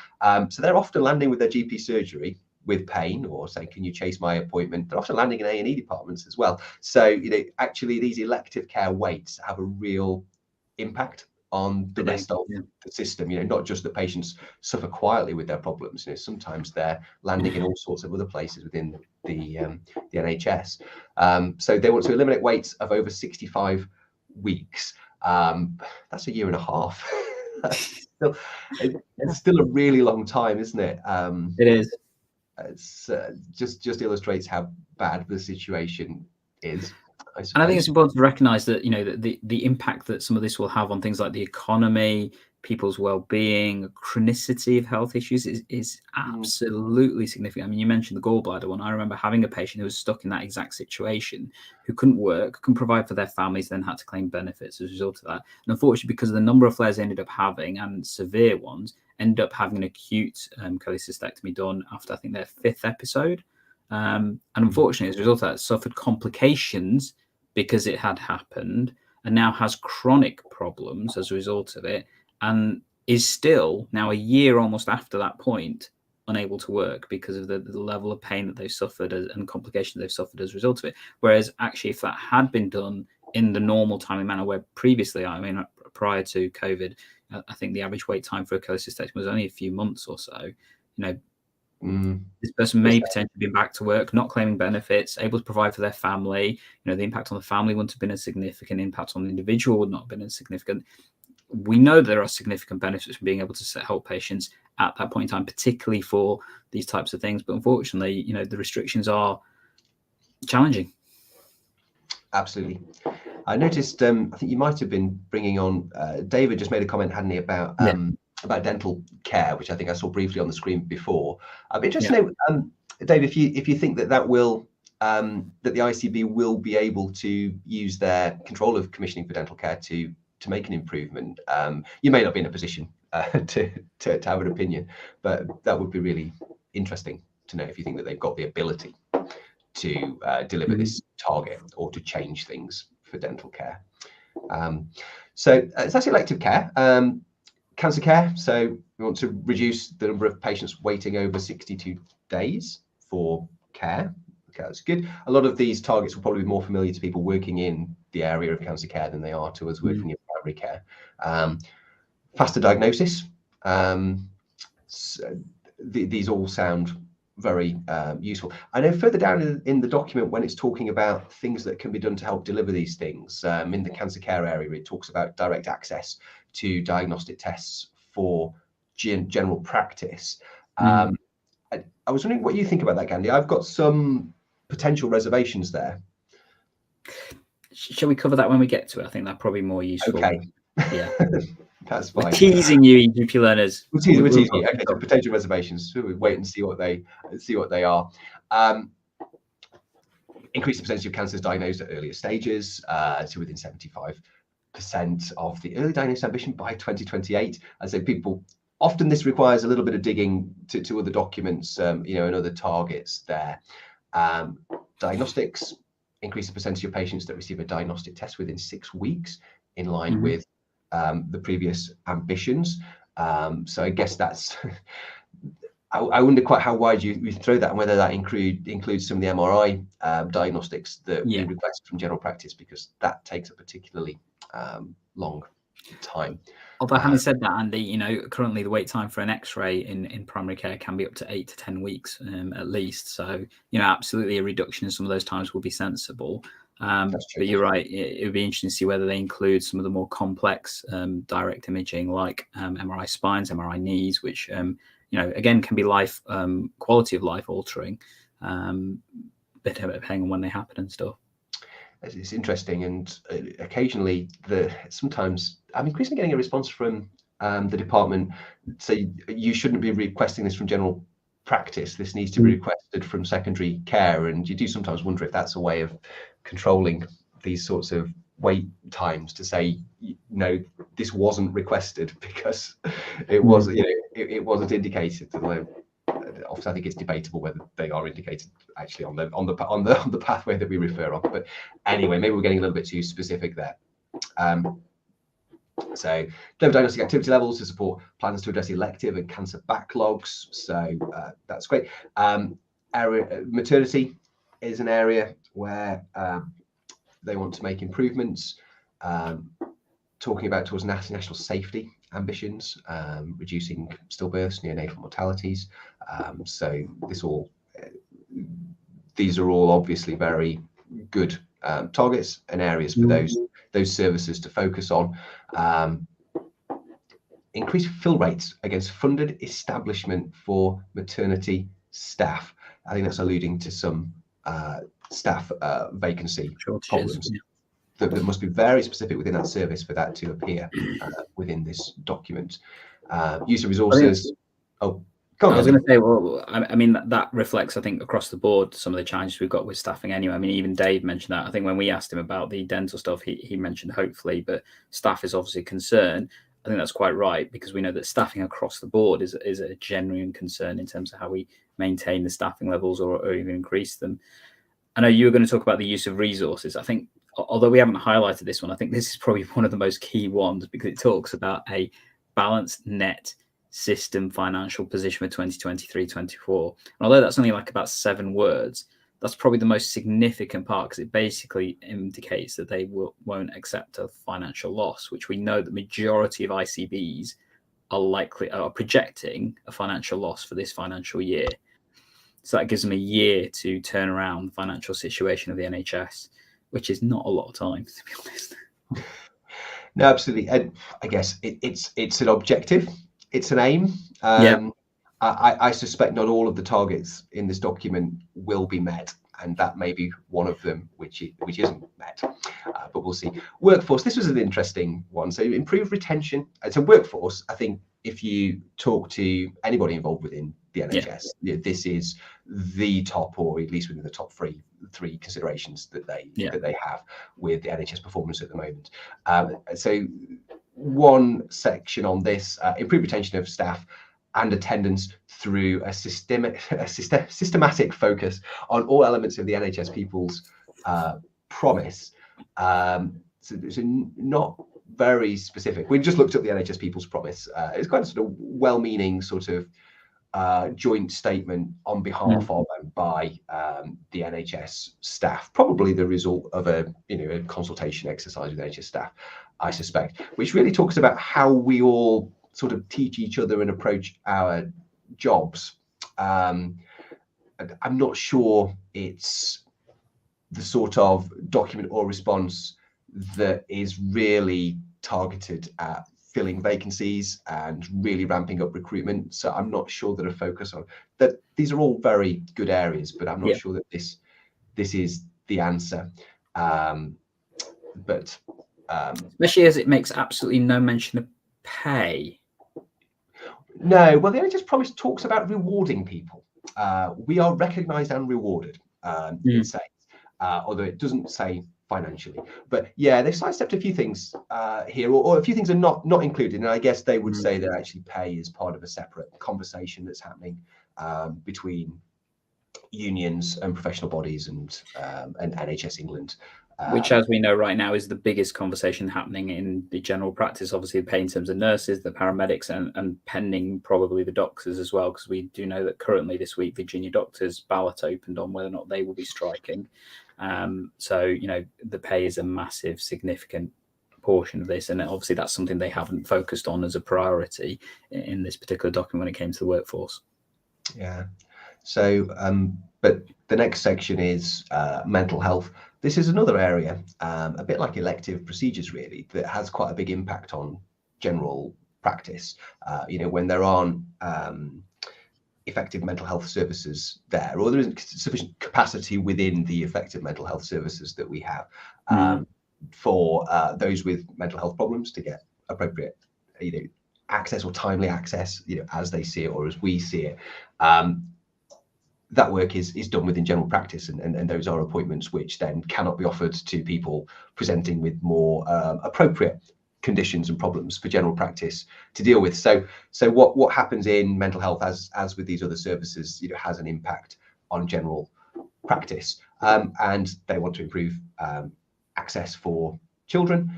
Speaker 2: So they're often landing with their GP surgery with pain, or saying, can you chase my appointment? They're often landing in A&E departments as well. So, actually these elective care waits have a real impact on the rest of the system, not just that patients suffer quietly with their problems. Sometimes they're landing in all sorts of other places within the NHS. So they want to eliminate waits of over 65 weeks. That's a year and a half. It's still a really long time, isn't it?
Speaker 1: It is.
Speaker 2: It's just illustrates how bad the situation is.
Speaker 1: And I think it's important to recognise that the impact that some of this will have on things like the economy, people's well-being, chronicity of health issues is absolutely significant. I mean, you mentioned the gallbladder one. I remember having a patient who was stuck in that exact situation, who couldn't work, couldn't provide for their families, then had to claim benefits as a result of that. And unfortunately, because of the number of flares they ended up having, and severe ones, ended up having an acute cholecystectomy done after, I think, their 5th episode. And unfortunately, as a result of that, suffered complications because it had happened, and now has chronic problems as a result of it, and is still now, a year almost after that point, unable to work because of the level of pain that they've suffered and complications they've suffered as a result of it. Whereas actually, if that had been done in the normal timely manner, where previously, I mean, prior to COVID, I think the average wait time for a cholecystectomy was only a few months or so. This person may potentially be back to work, not claiming benefits, able to provide for their family. The impact on the family wouldn't have been as significant. Impact on the individual would not have been as significant. We know there are significant benefits from being able to help patients at that point in time, particularly for these types of things. But unfortunately, the restrictions are challenging.
Speaker 2: Absolutely. I noticed, I think you might have been bringing on, David just made a comment, hadn't he, about dental care, which I think I saw briefly on the screen before. I'd be interested to know, Dave, if you think that will, that the ICB will be able to use their control of commissioning for dental care to make an improvement. You may not be in a position to have an opinion, but that would be really interesting to know if you think that they've got the ability to deliver this target or to change things for dental care. So that's elective care. Cancer care. So we want to reduce the number of patients waiting over 62 days for care. Okay, that's good. A lot of these targets will probably be more familiar to people working in the area of cancer care than they are to us working in primary care. Faster diagnosis. So these all sound very useful. I know further down in the document, when it's talking about things that can be done to help deliver these things, in the cancer care area, it talks about direct access to diagnostic tests for general practice. I was wondering what you think about that, Gandhi. I've got some potential reservations there.
Speaker 1: Shall we cover that when we get to it? I think that's probably more useful.
Speaker 2: Okay.
Speaker 1: Yeah.
Speaker 2: That's fine.
Speaker 1: We're teasing you, GP learners.
Speaker 2: We're teasing you. Okay, so potential reservations. So we wait and see what they are. Increase the percentage of cancers diagnosed at earlier stages to within 75% of the early diagnosis ambition by 2028. I say people often this requires a little bit of digging to other documents, and other targets there. Diagnostics, increase the percentage of patients that receive a diagnostic test within 6 weeks, in line with the previous ambitions. So I guess that's I wonder quite how wide you throw that, and whether that includes some of the MRI diagnostics that we request from general practice, because that takes a particularly long time.
Speaker 1: Although having said that, Andy, currently the wait time for an X-ray in primary care can be up to 8 to 10 weeks at least. So, absolutely a reduction in some of those times will be sensible. But you're right, it would be interesting to see whether they include some of the more complex direct imaging, like MRI spines, MRI knees, which, again, can be quality of life altering, depending on when they happen and stuff.
Speaker 2: It's interesting, and occasionally sometimes I'm increasingly getting a response from the department. So you shouldn't be requesting this from general practice. This needs to be requested from secondary care, and you do sometimes wonder if that's a way of controlling these sorts of wait times, to say, no, this wasn't requested because it was, it wasn't indicated. Often I think it's debatable whether they are indicated actually on the pathway that we refer on. But anyway, maybe we're getting a little bit too specific there. So deliver diagnostic activity levels to support plans to address elective and cancer backlogs. So that's great. Maternity is an area where they want to make improvements. Talking about towards national safety ambitions, reducing stillbirths, neonatal mortalities. So these are all obviously very good targets and areas for those services to focus on. Increase fill rates against funded establishment for maternity staff. I think that's alluding to some staff vacancy problems. that must be very specific within that service for that to appear within this document. Use of resources. Oh, go on.
Speaker 1: I was going to say, well, I mean, that reflects, I think, across the board some of the challenges we've got with staffing anyway. I mean, even Dave mentioned that. I think when we asked him about the dental stuff, he mentioned hopefully, but staff is obviously a concern. I think that's quite right, because we know that staffing across the board is a genuine concern in terms of how we maintain the staffing levels or even increase them. I know you were going to talk about the use of resources. I think, although we haven't highlighted this one, I think this is probably one of the most key ones, because it talks about a balanced net system financial position for 2023-24. And although that's only like about 7 words, that's probably the most significant part, because it basically indicates that they won't accept a financial loss, which we know the majority of ICBs are projecting a financial loss for this financial year. So that gives them a year to turn around the financial situation of the NHS, which is not a lot of time, to be honest.
Speaker 2: No, absolutely. And I guess it's an objective, it's an aim. I suspect not all of the targets in this document will be met, and that may be one of them which isn't met, but we'll see. Workforce, this was an interesting one. So improve retention. So workforce, I think if you talk to anybody involved within the NHS, this is the top, or at least within the top three considerations that they have with the NHS performance at the moment. So one section on this, improve retention of staff and attendance through a systematic focus on all elements of the NHS People's Promise. So not very specific. We just looked at the NHS People's Promise. It's quite a sort of well-meaning sort of joint statement on behalf of and by the NHS staff, probably the result of a consultation exercise with NHS staff, I suspect, which really talks about how we all sort of teach each other and approach our jobs. I'm not sure it's the sort of document or response that is really targeted at filling vacancies and really ramping up recruitment. So I'm not sure that a focus on that. These are all very good areas, but I'm not sure that this is the answer. But
Speaker 1: especially as it makes absolutely no mention of pay.
Speaker 2: No, well, the NHS Promise talks about rewarding people. We are recognised and rewarded, it says, although it doesn't say financially. But yeah, they've sidestepped a few things here, or a few things are not included. And I guess they would say that actually pay is part of a separate conversation that's happening between unions and professional bodies and NHS England.
Speaker 1: Which, as we know right now, is the biggest conversation happening in the general practice. Obviously, the pay in terms of nurses, the paramedics, and pending probably the doctors as well, because we do know that currently this week the junior doctors ballot opened on whether or not they will be striking. So, the pay is a massive, significant portion of this, and obviously that's something they haven't focused on as a priority in this particular document when it came to the workforce.
Speaker 2: Yeah. So, but the next section is mental health. This is another area, a bit like elective procedures, really, that has quite a big impact on general practice. When there aren't effective mental health services there, or there isn't sufficient capacity within the effective mental health services that we have for those with mental health problems to get appropriate, access or timely access, as they see it or as we see it. That work is done within general practice, and those are appointments which then cannot be offered to people presenting with more appropriate conditions and problems for general practice to deal with. So what happens in mental health, as with these other services, has an impact on general practice, and they want to improve access for children.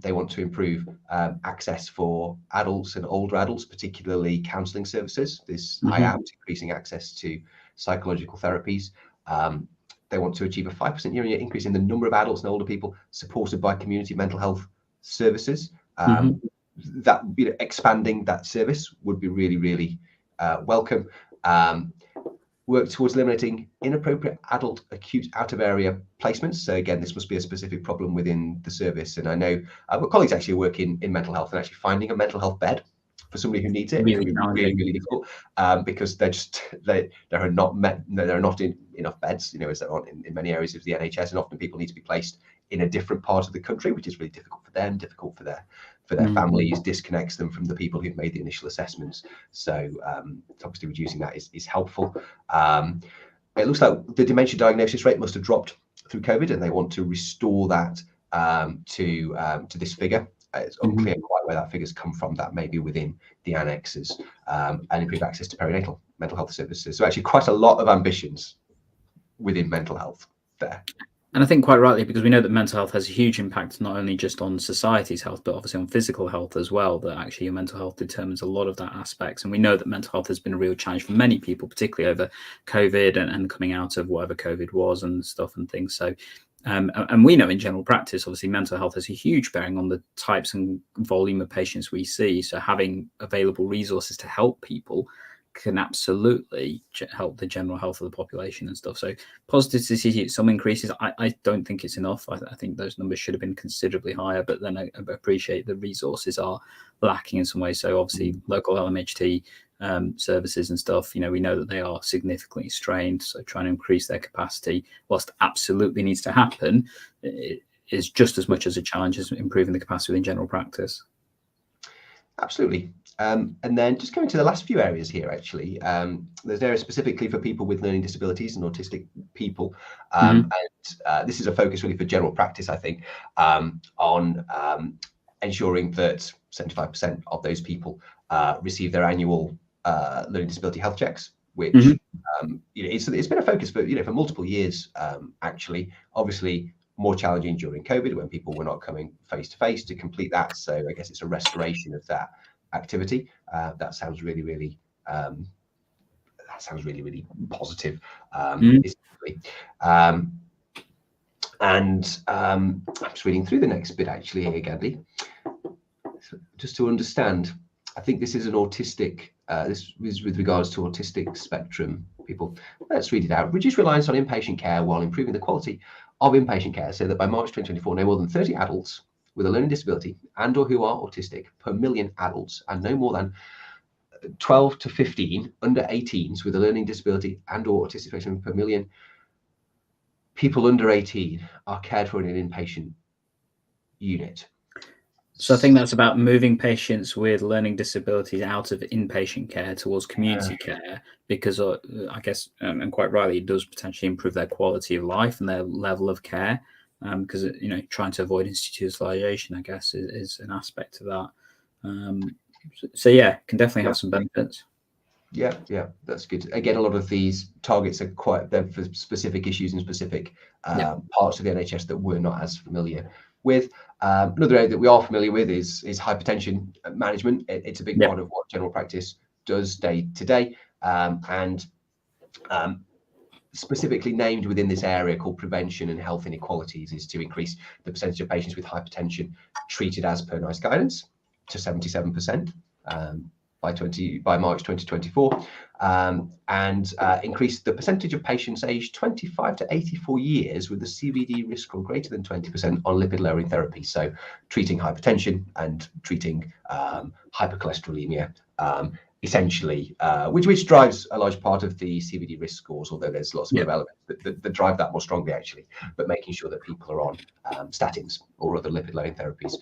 Speaker 2: They want to improve access for adults and older adults, particularly counselling services. This IAPT, increasing access to psychological therapies. They want to achieve a 5% year-on-year increase in the number of adults and older people supported by community mental health services. That expanding that service would be really, really welcome. Work towards eliminating inappropriate adult acute out-of-area placements. So again, this must be a specific problem within the service. And I know I've got colleagues actually work in mental health, and actually finding a mental health bed for somebody who needs it
Speaker 1: really,
Speaker 2: really difficult, because there are not enough beds, as there aren't in many areas of the NHS, and often people need to be placed in a different part of the country, which is really difficult for them, difficult for their families, disconnects them from the people who've made the initial assessments. So obviously reducing that is helpful. It looks like the dementia diagnosis rate must have dropped through COVID, and they want to restore that to this figure. It's unclear quite where that figure's come from. That may be within the annexes, and improve access to perinatal mental health services. So actually quite a lot of ambitions within mental health there.
Speaker 1: And I think quite rightly, because we know that mental health has a huge impact, not only just on society's health, but obviously on physical health as well, that actually your mental health determines a lot of that aspects. And we know that mental health has been a real challenge for many people, particularly over COVID and coming out of whatever COVID was and stuff and things. So, and we know in general practice, obviously mental health has a huge bearing on the types and volume of patients we see. So having available resources to help people can absolutely help the general health of the population and stuff. So positive to see some increases. I don't think it's enough. I think those numbers should have been considerably higher, but then I appreciate the resources are lacking in some ways. So obviously local LMHT services and stuff, we know that they are significantly strained. So trying to increase their capacity, whilst absolutely needs to happen, it is just as much as a challenge as improving the capacity within general practice.
Speaker 2: Absolutely. And then just going to the last few areas here, actually, there's areas specifically for people with learning disabilities and autistic people. And this is a focus really for general practice, I think, on ensuring that 75% of those people receive their annual learning disability health checks, which it's been a focus for for multiple years, actually. Obviously, more challenging during COVID when people were not coming face to face to complete that. So I guess it's a restoration of that activity. That sounds really, really positive. And I'm just reading through the next bit actually here, Gabby. So just to understand, I think this is an autistic. This is with regards to autistic spectrum people. Let's read it out. Reduce reliance on inpatient care while improving the quality of inpatient care, so that by March 2024, no more than 30 adults with a learning disability and or who are autistic per million adults, and no more than 12 to 15 under 18s with a learning disability and or autistic spectrum per million people under 18 are cared for in an inpatient unit.
Speaker 1: So I think that's about moving patients with learning disabilities out of inpatient care towards community care, because I guess, and quite rightly, it does potentially improve their quality of life and their level of care, because trying to avoid institutionalization, I guess, is an aspect of that. So yeah, can definitely have some benefits.
Speaker 2: Yeah, that's good. Again, a lot of these targets are they're for specific issues and specific parts of the NHS that we're not as familiar with. Another area that we are familiar with is hypertension management. It's a big part of what general practice does day to day, and specifically named within this area called prevention and health inequalities is to increase the percentage of patients with hypertension treated as per NICE guidance to 77%. By March 2024, and increase the percentage of patients aged 25 to 84 years with a CVD risk score greater than 20% on lipid-lowering therapy. So treating hypertension and treating hypercholesterolemia, essentially, which drives a large part of the CVD risk scores, although there's lots of other elements that drive that more strongly, actually, but making sure that people are on statins or other lipid-lowering therapies.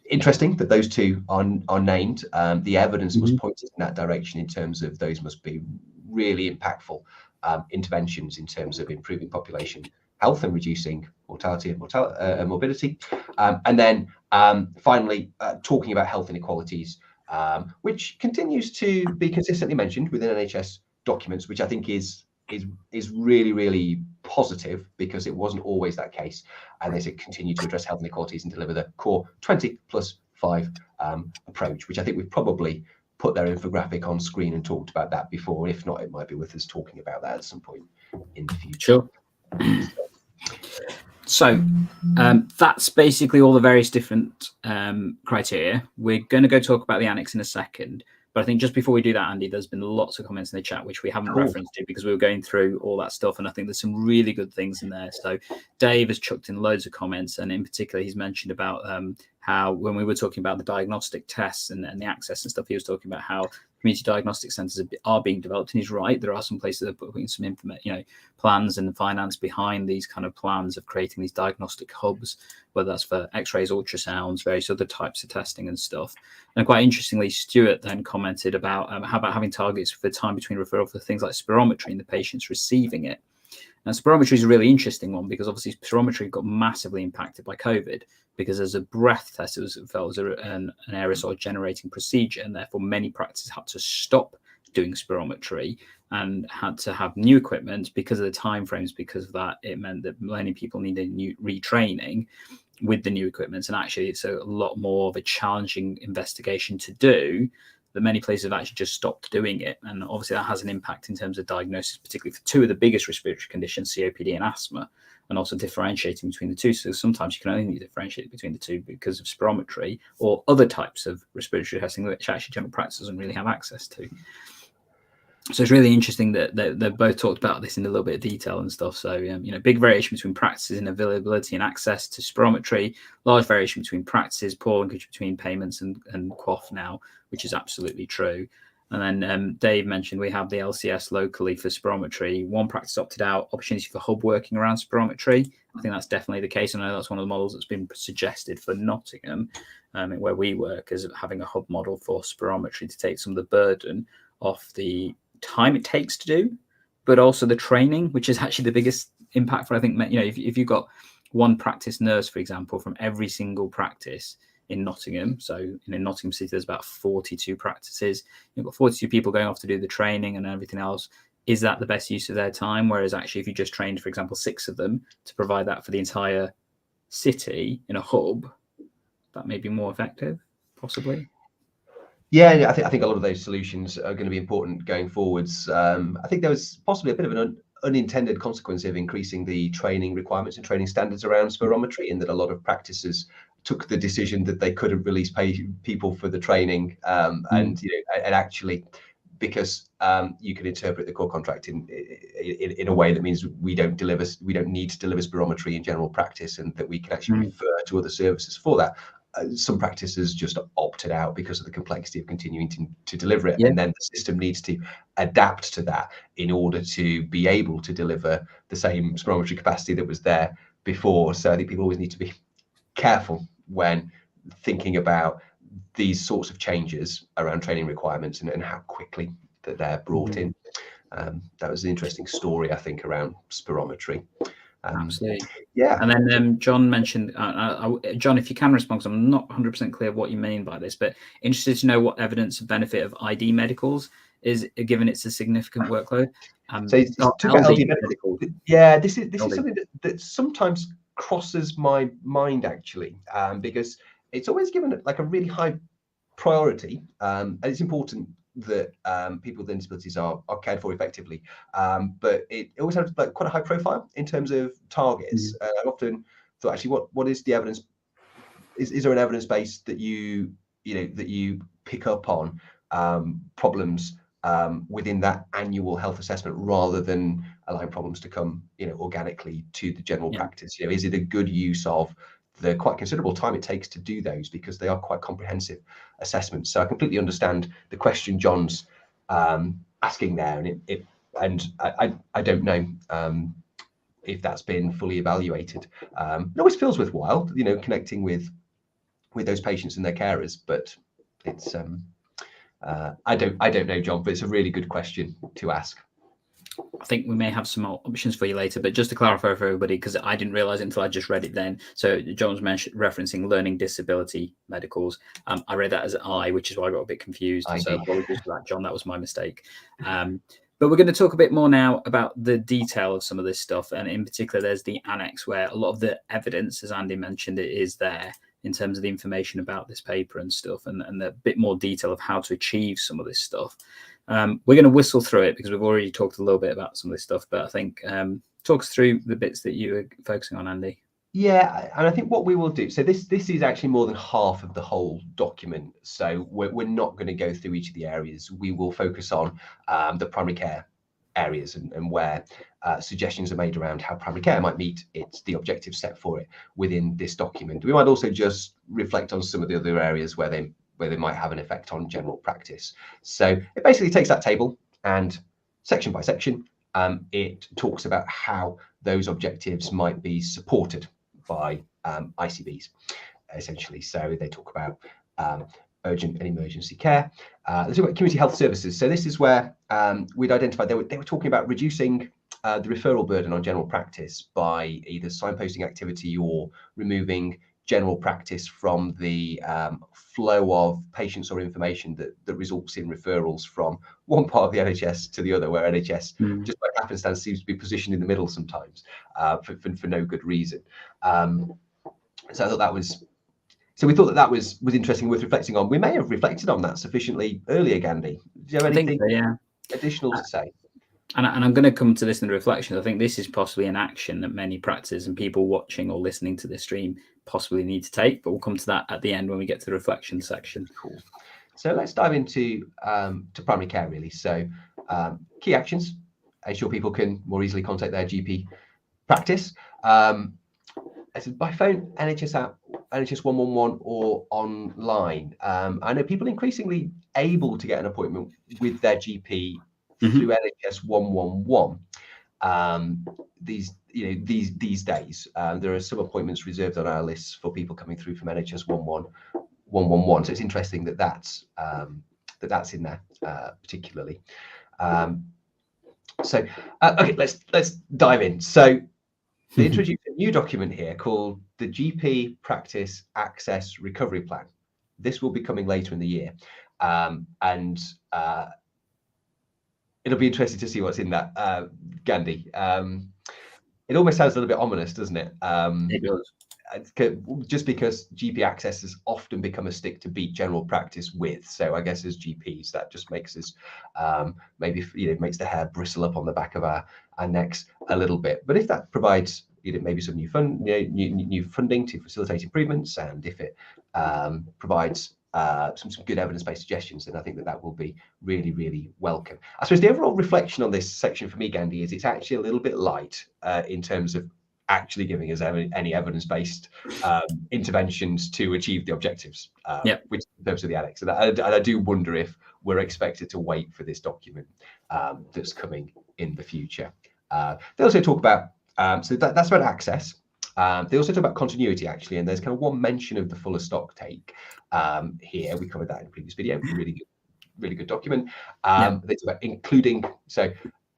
Speaker 2: Interesting that those two are named. The evidence must point in that direction in terms of those must be really impactful interventions in terms of improving population health and reducing mortality and morbidity. And then finally, talking about health inequalities, which continues to be consistently mentioned within NHS documents, which I think is really, really positive, because it wasn't always that case, and they should continue to address health inequalities and deliver the core 20+5 approach, which I think we've probably put their infographic on screen and talked about that before. If not, it might be worth us talking about that at some point in the future.
Speaker 1: Sure. So that's basically all the various different criteria. We're going to go talk about the annex in a second. But I think just before we do that, Andy, there's been lots of comments in the chat, which we haven't referenced to because we were going through all that stuff. And I think there's some really good things in there. So Dave has chucked in loads of comments. And in particular, he's mentioned about how when we were talking about the diagnostic tests and the access and stuff, he was talking about how community diagnostic centres are being developed, and he's right. There are some places that are putting some plans and finance behind these kind of plans of creating these diagnostic hubs, whether that's for X-rays, ultrasounds, various other types of testing and stuff. And quite interestingly, Stuart then commented about how about having targets for the time between referral for things like spirometry and the patients receiving it. Now, spirometry is a really interesting one because obviously spirometry got massively impacted by COVID because as a breath test, it felt as an aerosol generating procedure, and therefore many practices had to stop doing spirometry and had to have new equipment because of the timeframes. Because of that, it meant that many people needed new retraining with the new equipment, and actually it's a lot more of a challenging investigation to do, that many places have actually just stopped doing it. And obviously that has an impact in terms of diagnosis, particularly for two of the biggest respiratory conditions, COPD and asthma, and also differentiating between the two. So sometimes you can only differentiate between the two because of spirometry or other types of respiratory testing, which actually general practice doesn't really have access to. So it's really interesting that they've both talked about this in a little bit of detail and stuff. So, big variation between practices in availability and access to spirometry, large variation between practices, poor linkage between payments and QOF now, which is absolutely true. And then Dave mentioned we have the LCS locally for spirometry. One practice opted out, opportunity for hub working around spirometry. I think that's definitely the case. I know that's one of the models that's been suggested for Nottingham, where we work, as having a hub model for spirometry to take some of the burden off the time it takes to do, but also the training, which is actually the biggest impact for, I think, if you've got one practice nurse, for example, from every single practice in Nottingham. So in Nottingham City, there's about 42 practices. You've got 42 people going off to do the training and everything else. Is that the best use of their time? Whereas actually, if you just trained, for example, 6 of them to provide that for the entire city in a hub, that may be more effective, possibly.
Speaker 2: Yeah, I think a lot of those solutions are going to be important going forwards. I think there was possibly a bit of an unintended consequence of increasing the training requirements and training standards around spirometry, in that a lot of practices took the decision that they couldn't release people for the training, and actually, because you can interpret the core contract in a way that means we don't need to deliver spirometry in general practice, and that we can actually refer to other services for that. Some practices just opted out because of the complexity of continuing to deliver it. And then the system needs to adapt to that in order to be able to deliver the same spirometry capacity that was there before. So I think people always need to be careful when thinking about these sorts of changes around training requirements and how quickly that they're brought in. That was an interesting story, I think, around spirometry.
Speaker 1: Absolutely.
Speaker 2: Yeah.
Speaker 1: And then John mentioned, John, if you can respond, because I'm not 100% clear what you mean by this, but interested to know what evidence of benefit of ID medicals is, given it's a significant workload.
Speaker 2: So LD medical. Yeah, this is something that sometimes crosses my mind, actually, because it's always given like a really high priority, and it's important that people with disabilities are cared for effectively, but it always has like quite a high profile in terms of targets. I've often thought, actually, what is the evidence? Is there an evidence base that you pick up on problems within that annual health assessment, rather than allowing problems to come organically to the general practice? Is it a good use of the quite considerable time it takes to do those, because they are quite comprehensive assessments? So I completely understand the question John's asking there, and I don't know if that's been fully evaluated. It always feels worthwhile, connecting with those patients and their carers, but it's I don't know, John, but it's a really good question to ask.
Speaker 1: I think we may have some more options for you later, but just to clarify for everybody, because I didn't realize it until I just read it then. So John's referencing learning disability medicals. I read that as I, which is why I got a bit confused. So apologies for that, John. That was my mistake. But we're going to talk a bit more now about the detail of some of this stuff. And in particular, there's the annex, where a lot of the evidence, as Andy mentioned, it is there in terms of the information about this paper and stuff, and the bit more detail of how to achieve some of this stuff. We're going to whistle through it because we've already talked a little bit about some of this stuff, but I think talk us through the bits that you were focusing on, Andy.
Speaker 2: Yeah, and I think what we will do, so this is actually more than half of the whole document, so we're not going to go through each of the areas. We will focus on the primary care areas and where suggestions are made around how primary care might meet the objectives set for it within this document. We might also just reflect on some of the other areas where they might have an effect on general practice. So it basically takes that table and section by section, it talks about how those objectives might be supported by ICBs, essentially. So they talk about urgent and emergency care. They talk about community health services. So this is where we'd identified they were talking about reducing the referral burden on general practice by either signposting activity or removing general practice from the flow of patients or information that results in referrals from one part of the NHS to the other, where NHS just by happenstance seems to be positioned in the middle sometimes for no good reason. So I thought that was. So we thought that was interesting, worth reflecting on. We may have reflected on that sufficiently earlier, Gandhi. Do you have anything additional to say?
Speaker 1: And I'm going to come to this in the reflections. I think this is possibly an action that many practices and people watching or listening to this stream possibly need to take, but we'll come to that at the end when we get to the reflection section.
Speaker 2: Cool. So let's dive into to primary care, really. So key actions, ensure people can more easily contact their GP practice. By phone, NHS app, NHS 111 or online. I know people increasingly able to get an appointment with their GP through NHS 111. These days, there are some appointments reserved on our lists for people coming through from NHS 111. So it's interesting that that's in there particularly. Okay, let's dive in. So they introduced a new document here called the GP Practice Access Recovery Plan. This will be coming later in the year, and it'll be interesting to see what's in that, Gandhi. It almost sounds a little bit ominous, doesn't it?
Speaker 1: It does.
Speaker 2: Just because GP access has often become a stick to beat general practice with. So I guess as GPs, that just makes us maybe makes the hair bristle up on the back of our necks a little bit. But if that provides maybe some new funding to facilitate improvements, and if it provides some good evidence-based suggestions, then I think that will be really, really welcome. I suppose the overall reflection on this section for me, Gandhi, is it's actually a little bit light in terms of actually giving us any evidence-based interventions to achieve the objectives, which is the purpose of the Annex. And I do wonder if we're expected to wait for this document that's coming in the future. They also talk about, so that's about access. They also talk about continuity, actually, and there's kind of one mention of the fuller stock take here. We covered that in a previous video. Really good document. They talk about including, so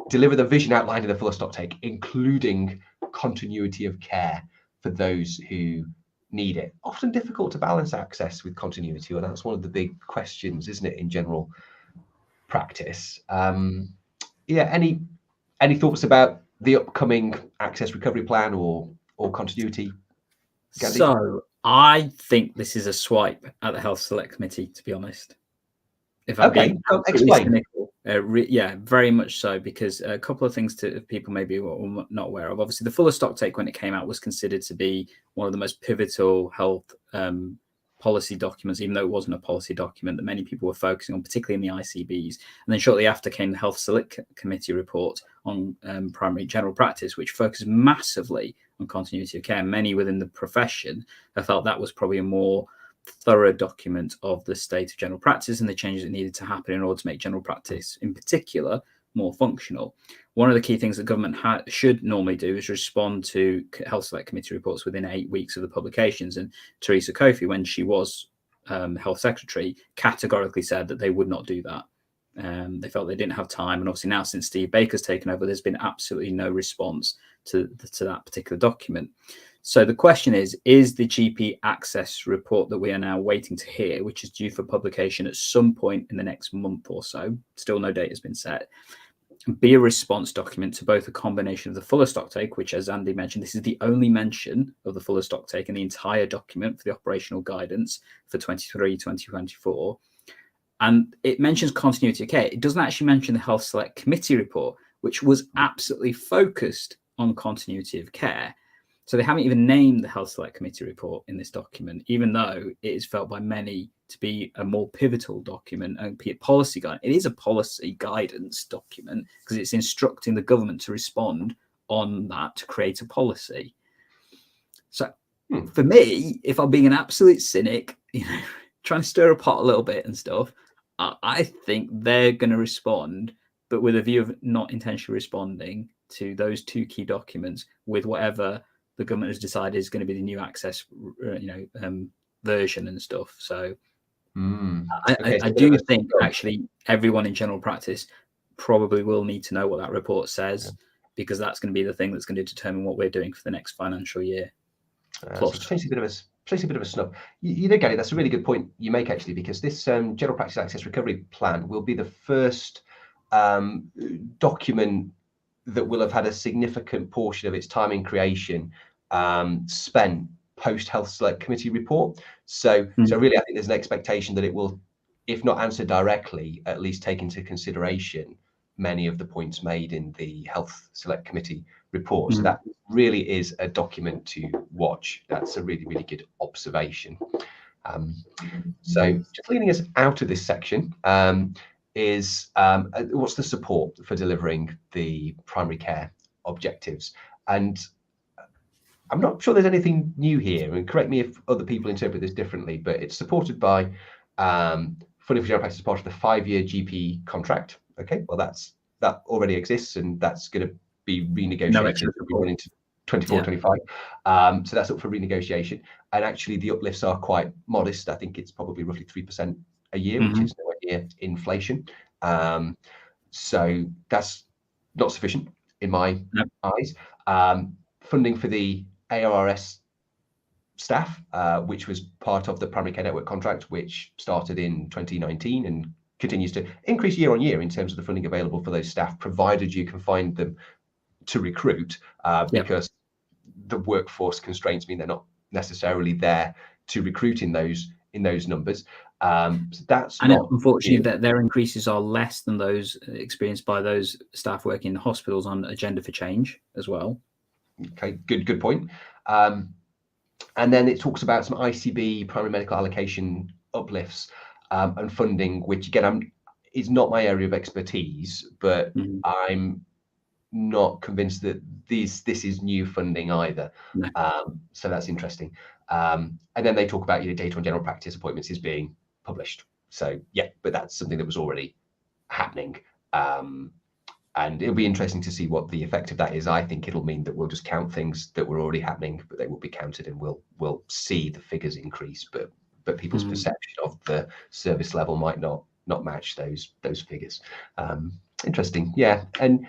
Speaker 2: deliver the vision outlined in the fuller stock take, including continuity of care for those who need it. Often difficult to balance access with continuity, and that's one of the big questions, isn't it, in general practice? Any thoughts about the upcoming access recovery plan or continuity, Gandhi?
Speaker 1: So I think this is a swipe at the Health Select Committee, to be honest. If I'm being
Speaker 2: explain.
Speaker 1: Cynical, very much so, because a couple of things to people maybe not aware of. Obviously, the fuller stock take when it came out was considered to be one of the most pivotal health policy documents, even though it wasn't a policy document that many people were focusing on, particularly in the ICBs. And then shortly after came the Health Select Committee report on primary general practice, which focused massively on continuity of care. Many within the profession have felt that was probably a more thorough document of the state of general practice and the changes that needed to happen in order to make general practice, in particular, more functional. One of the key things that government should normally do is respond to Health Select Committee reports within 8 weeks of the publications. And Theresa Kofi, when she was Health Secretary, categorically said that they would not do that. They felt they didn't have time. And obviously now, since Steve Baker's taken over, there's been absolutely no response to that particular document. So the question is the GP access report that we are now waiting to hear, which is due for publication at some point in the next month or so, still no date has been set, be a response document to both a combination of the fuller stock take, which, as Andy mentioned, this is the only mention of the fuller stock take in the entire document for the operational guidance for 23-2024. And it mentions continuity of care. It doesn't actually mention the Health Select Committee report, which was absolutely focused on continuity of care. So they haven't even named the Health Select Committee report in this document, even though it is felt by many to be a more pivotal document, a policy guide. It is a policy guidance document because it's instructing the government to respond on that to create a policy. So for me, if I'm being an absolute cynic, trying to stir a pot a little bit and stuff, I think they're going to respond, but with a view of not intentionally responding to those two key documents with whatever the government has decided is going to be the new access, version and stuff. So I do think actually everyone in general practice probably will need to know what that report says, because that's going to be the thing that's going to determine what we're doing for the next financial year.
Speaker 2: So potentially a bit of a snub. You know, Gary, that's a really good point you make, actually, because this General Practice Access Recovery Plan will be the first document that will have had a significant portion of its time in creation spent post Health Select Committee report. So really, I think there's an expectation that it will, if not answer directly, at least take into consideration many of the points made in the Health Select Committee report. So that really is a document to watch. That's a really, really good observation. So just leading us out of this section is what's the support for delivering the primary care objectives? And I'm not sure there's anything new here, and correct me if other people interpret this differently, but it's supported by funding for general practice as part of the 5-year GP contract. Okay, well that already exists, and that's going to be renegotiated into 24-25. So that's up for renegotiation, and actually the uplifts are quite modest. I think it's probably roughly 3% a year, which is nowhere near inflation. So that's not sufficient in my eyes. Funding for the ARRS staff, which was part of the primary care network contract, which started in 2019 and continues to increase year on year in terms of the funding available for those staff, provided you can find them to recruit, because the workforce constraints mean they're not necessarily there to recruit in those numbers. That's
Speaker 1: and
Speaker 2: not,
Speaker 1: unfortunately that their increases are less than those experienced by those staff working in hospitals on Agenda for Change as well.
Speaker 2: Okay, good point. And then it talks about some ICB primary medical allocation uplifts and funding, which again is not my area of expertise, but I'm not convinced that this is new funding either. So that's interesting. And then they talk about data on general practice appointments is being published. So yeah, but that's something that was already happening. And it'll be interesting to see what the effect of that is. I think it'll mean that we'll just count things that were already happening, but they will be counted, and we'll see the figures increase. But people's perception of the service level might not match those figures. Interesting, yeah. And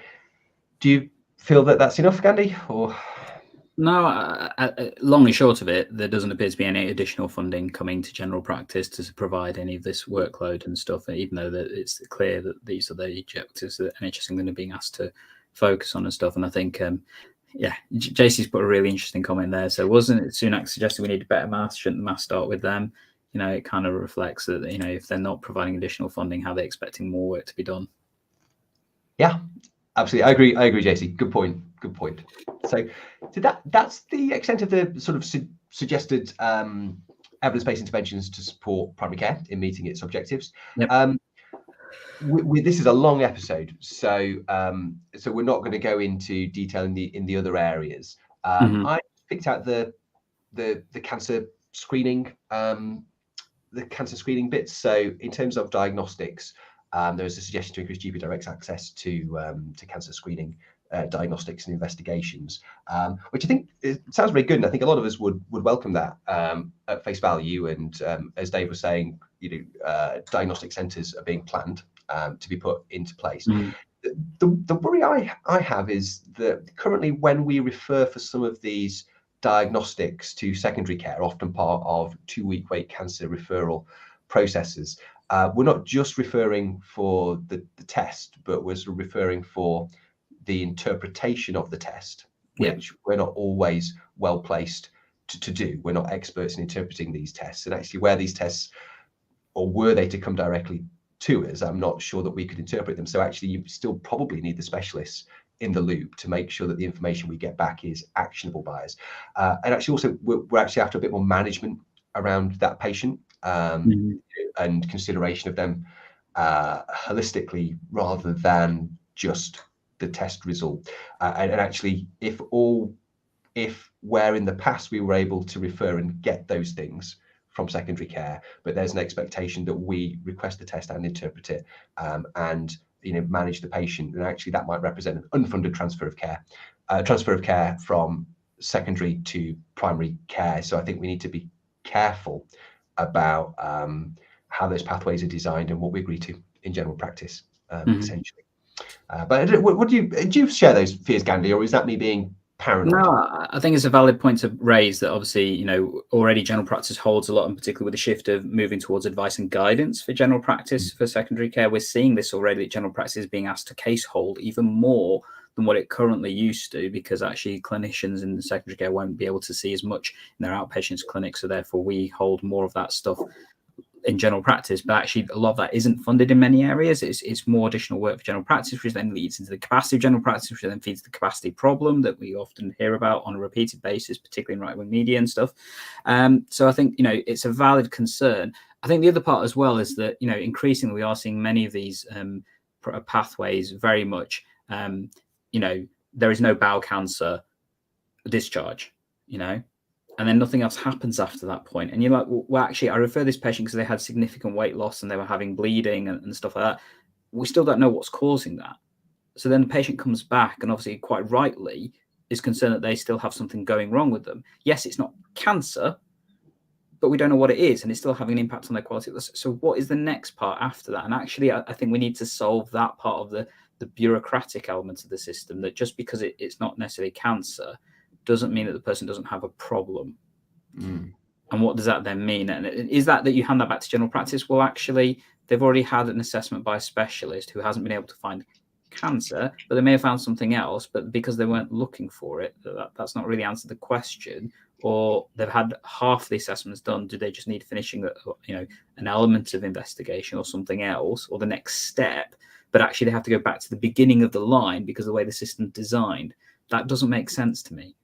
Speaker 2: do you feel that that's enough, Gandhi, or?
Speaker 1: No, long and short of it, there doesn't appear to be any additional funding coming to general practice to provide any of this workload and stuff, even though that it's clear that these are the objectives that NHS England are being asked to focus on and stuff. And I think, JC's put a really interesting comment there. So wasn't it Sunak suggested we need better maths? Shouldn't the maths start with them? It kind of reflects that, if they're not providing additional funding, how they're expecting more work to be done.
Speaker 2: Yeah, absolutely. I agree, JC. Good point. So that's the extent of the sort of suggested evidence-based interventions to support primary care in meeting its objectives. This is a long episode, so we're not going to go into detail in the other areas. I picked out the cancer screening, bits. So in terms of diagnostics, there is a suggestion to increase GP direct access to cancer screening, diagnostics and investigations, which I think sounds very good, and I think a lot of us would welcome that at face value. And as Dave was saying, diagnostic centres are being planned to be put into place. The worry I have is that currently, when we refer for some of these diagnostics to secondary care, often part of 2-week wait cancer referral processes, we're not just referring for the test, but we're sort of referring for the interpretation of the test, which we're not always well placed to do. We're not experts in interpreting these tests, and actually where these tests, or were they to come directly to us, I'm not sure that we could interpret them. So actually you still probably need the specialists in the loop to make sure that the information we get back is actionable by us. And actually also we're actually after a bit more management around that patient.
Speaker 1: Mhm.
Speaker 2: and consideration of them holistically rather than just the test result. And actually, if where in the past we were able to refer and get those things from secondary care, but there's an expectation that we request the test and interpret it, and manage the patient, and actually that might represent an unfunded transfer of care from secondary to primary care. So I think we need to be careful about how those pathways are designed and what we agree to in general practice, essentially. But what do you share those fears, Gandhi, or is that me being paranoid?
Speaker 1: No, I think it's a valid point to raise that obviously, already general practice holds a lot, and particularly with the shift of moving towards advice and guidance for general practice for secondary care. We're seeing this already, that general practice is being asked to case hold even more than what it currently used to, because actually clinicians in the secondary care won't be able to see as much in their outpatients clinic. So therefore we hold more of that stuff in general practice, but actually a lot of that isn't funded in many areas. It's more additional work for general practice, which then leads into the capacity of general practice, which then feeds the capacity problem that we often hear about on a repeated basis, particularly in right-wing media and stuff. So I think, it's a valid concern. I think the other part as well is that, increasingly we are seeing many of these pathways very much, there is no bowel cancer discharge, and then nothing else happens after that point. And you're like, well, actually, I refer this patient because they had significant weight loss and they were having bleeding and stuff like that. We still don't know what's causing that. So then the patient comes back and obviously quite rightly is concerned that they still have something going wrong with them. Yes, it's not cancer, but we don't know what it is, and it's still having an impact on their quality of life. So what is the next part after that? And actually, I think we need to solve that part of the bureaucratic element of the system, that just because it's not necessarily cancer doesn't mean that the person doesn't have a problem. And what does that then mean? And is that you hand that back to general practice? Well, actually, they've already had an assessment by a specialist who hasn't been able to find cancer, but they may have found something else, but because they weren't looking for it, that's not really answered the question. Or they've had half the assessments done. Do they just need finishing an element of investigation or something else, or the next step? But actually they have to go back to the beginning of the line because of the way the system's designed. That doesn't make sense to me.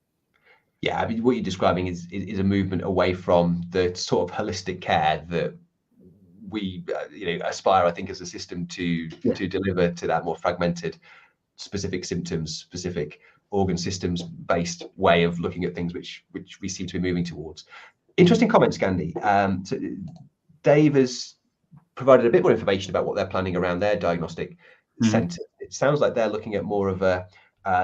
Speaker 2: Yeah, I mean, what you're describing is a movement away from the sort of holistic care that we aspire, I think, as a system to deliver, to that more fragmented, specific symptoms, specific organ systems based way of looking at things, which we seem to be moving towards. Interesting comments, Gandhi. So Dave has provided a bit more information about what they're planning around their diagnostic centre. It sounds like they're looking at more of a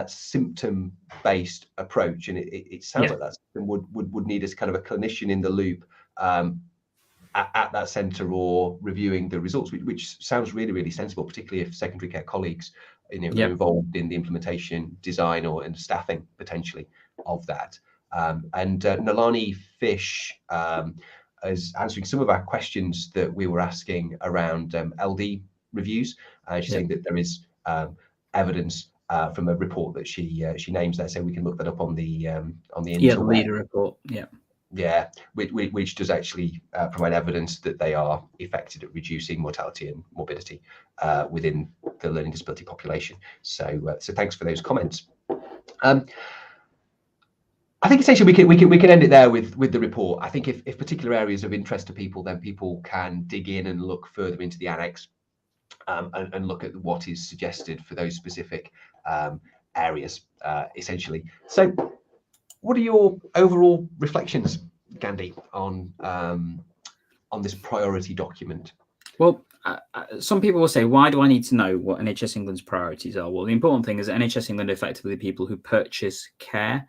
Speaker 2: symptom-based approach, and it sounds like that system would need as kind of a clinician in the loop at that centre, or reviewing the results, which sounds really, really sensible, particularly if secondary care colleagues are involved in the implementation, design, or in staffing potentially of that. And Nalani Fish is answering some of our questions that we were asking around LD reviews. She's saying that there is evidence from a report that she names there, so we can look that up on the
Speaker 1: the leader report.
Speaker 2: Which does actually provide evidence that they are effective at reducing mortality and morbidity within the learning disability population. So thanks for those comments. I think essentially we can end it there with the report. I think if particular areas of interest to people, then people can dig in and look further into the annex and look at what is suggested for those specific areas, essentially. So what are your overall reflections, Gandhi, on this priority document?
Speaker 1: Well, some people will say, why do I need to know what NHS England's priorities are? Well, the important thing is that NHS England are effectively the people who purchase care.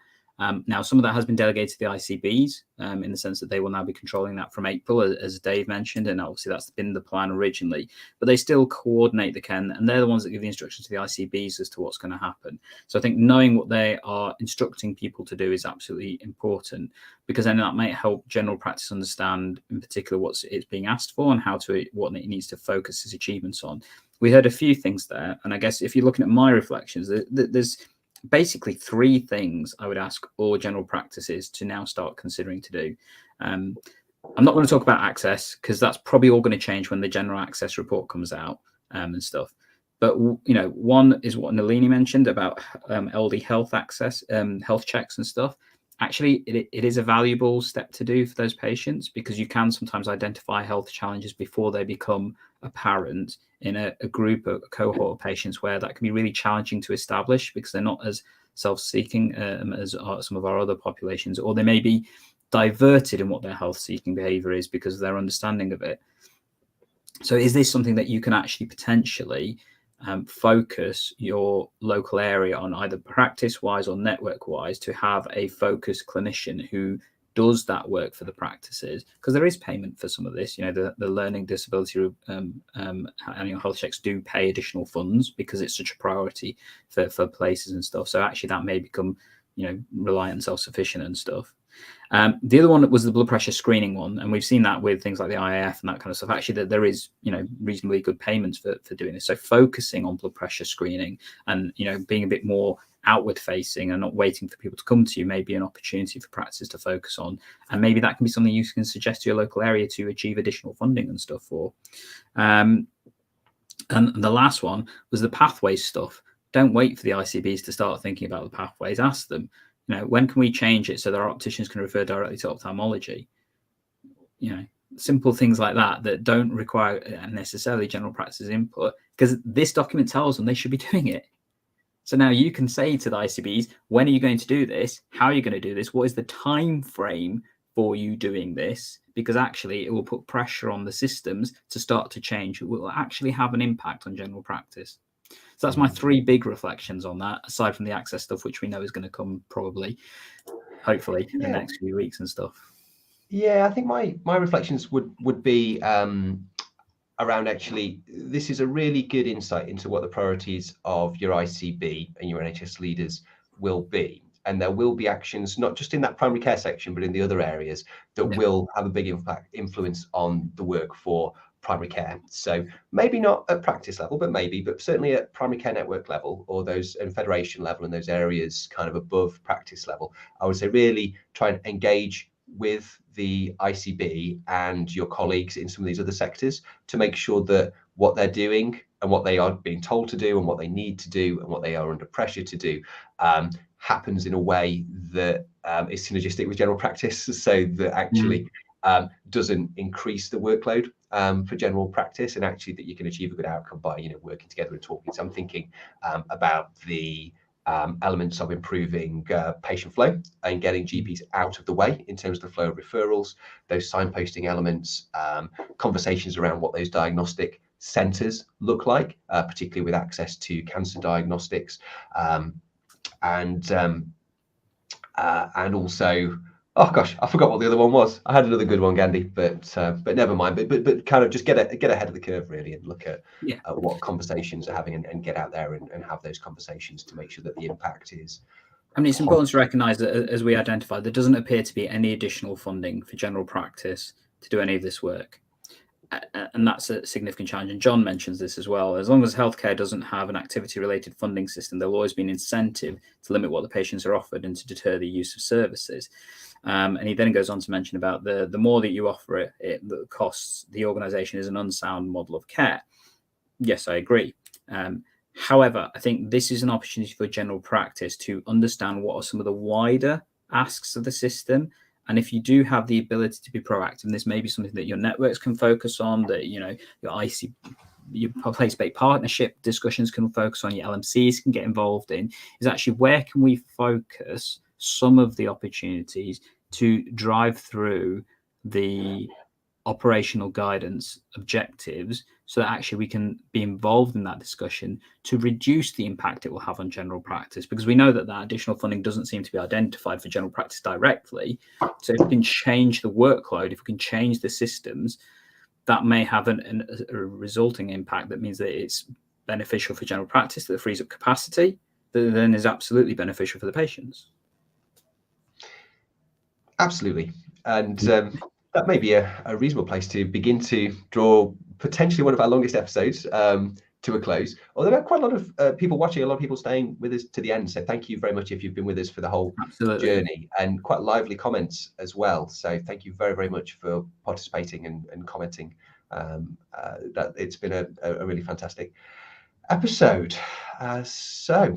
Speaker 1: Now, some of that has been delegated to the ICBs in the sense that they will now be controlling that from April, as Dave mentioned, and obviously that's been the plan originally. But they still coordinate the care, and they're the ones that give the instructions to the ICBs as to what's going to happen. So I think knowing what they are instructing people to do is absolutely important, because then that might help general practice understand, in particular, what it's being asked for and what it needs to focus its achievements on. We heard a few things there, and I guess if you're looking at my reflections, there's basically three things I would ask all general practices to now start considering to do. I'm not going to talk about access, because that's probably all going to change when the general access report comes out and stuff. But one is what Nalini mentioned about LD health access, health checks and stuff. actually it is a valuable step to do for those patients, because you can sometimes identify health challenges before they become apparent in a group, a cohort of patients, where that can be really challenging to establish because they're not as self-seeking as some of our other populations, or they may be diverted in what their health-seeking behavior is because of their understanding of it. So is this something that you can actually potentially focus your local area on, either practice-wise or network-wise, to have a focused clinician who does that work for the practices? Because there is payment for some of this. The learning disability annual health checks do pay additional funds because it's such a priority for places and stuff. So actually that may become reliant and self-sufficient and stuff. The other one was the blood pressure screening one, and we've seen that with things like the IAF and that kind of stuff. Actually, that there is reasonably good payments for doing this. So focusing on blood pressure screening and being a bit more outward facing and not waiting for people to come to you may be an opportunity for practices to focus on, and maybe that can be something you can suggest to your local area to achieve additional funding and stuff for. And the last one was the pathways stuff. Don't wait for the ICBs to start thinking about the pathways. Ask them, when can we change it so that our opticians can refer directly to ophthalmology? Simple things like that don't require necessarily general practice input, because this document tells them they should be doing it. So now you can say to the ICBs, when are you going to do this? How are you going to do this? What is the time frame for you doing this? Because actually it will put pressure on the systems to start to change. It will actually have an impact on general practice. So that's my 3 big reflections on that, aside from the access stuff, which we know is going to come probably, hopefully, in the next few weeks and stuff.
Speaker 2: Yeah, I think my reflections would be around, actually, this is a really good insight into what the priorities of your ICB and your NHS leaders will be. And there will be actions, not just in that primary care section, but in the other areas that will have a big influence on the work for primary care. So maybe not at practice level, but certainly at primary care network level, or those and federation level, and those areas kind of above practice level. I would say really try and engage with the ICB and your colleagues in some of these other sectors to make sure that what they're doing and what they are being told to do and what they need to do and what they are under pressure to do happens in a way that is synergistic with general practice, so that actually doesn't increase the workload for general practice, and actually that you can achieve a good outcome by working together and talking. So I'm thinking about the elements of improving patient flow and getting GPs out of the way in terms of the flow of referrals, those signposting elements, conversations around what those diagnostic centres look like, particularly with access to cancer diagnostics, and also, oh gosh, I forgot what the other one was. I had another good one, Gandhi, but never mind. But kind of just get ahead of the curve, really, and look at what conversations are having, and get out there and have those conversations to make sure that the impact is.
Speaker 1: I mean, it's important to recognise that, as we identified, there doesn't appear to be any additional funding for general practice to do any of this work. And that's a significant challenge. And John mentions this as well. As long as healthcare doesn't have an activity-related funding system, there'll always be an incentive to limit what the patients are offered and to deter the use of services. And he then goes on to mention about the more that you offer it the costs the organisation is an unsound model of care. Yes, I agree. However, I think this is an opportunity for general practice to understand what are some of the wider asks of the system. And if you do have the ability to be proactive, and this may be something that your networks can focus on, that your your place-based partnership discussions can focus on, your LMCs can get involved in, is actually where can we focus some of the opportunities to drive through the operational guidance objectives, so that actually we can be involved in that discussion to reduce the impact it will have on general practice, because we know that additional funding doesn't seem to be identified for general practice directly. So if we can change the workload, if we can change the systems, that may have a resulting impact that means that it's beneficial for general practice, that frees up capacity, that then is absolutely beneficial for the patients.
Speaker 2: Absolutely. And that may be a reasonable place to begin to draw potentially one of our longest episodes to a close. Although there are quite a lot of people watching, a lot of people staying with us to the end. So thank you very much if you've been with us for the whole journey, and quite lively comments as well. So thank you very, very much for participating and commenting. That it's been a really fantastic episode. So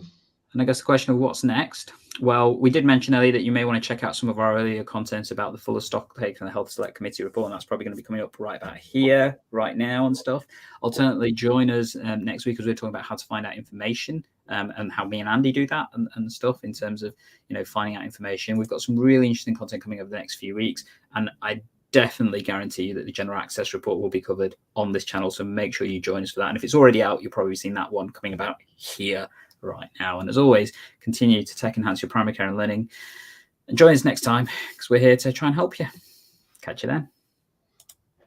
Speaker 1: And I guess the question of what's next. Well, we did mention earlier that you may want to check out some of our earlier content about the fuller stock take and the Health Select Committee report, and that's probably going to be coming up right about here, right now, and stuff. Alternately, join us next week as we're talking about how to find out information and how me and Andy do that and stuff in terms of finding out information. We've got some really interesting content coming over the next few weeks, and I definitely guarantee you that the general access report will be covered on this channel. So make sure you join us for that. And if it's already out, you've probably seen that one coming about here right now. And as always, continue to tech enhance your primary care and learning. And join us next time because we're here to try and help you. Catch you then.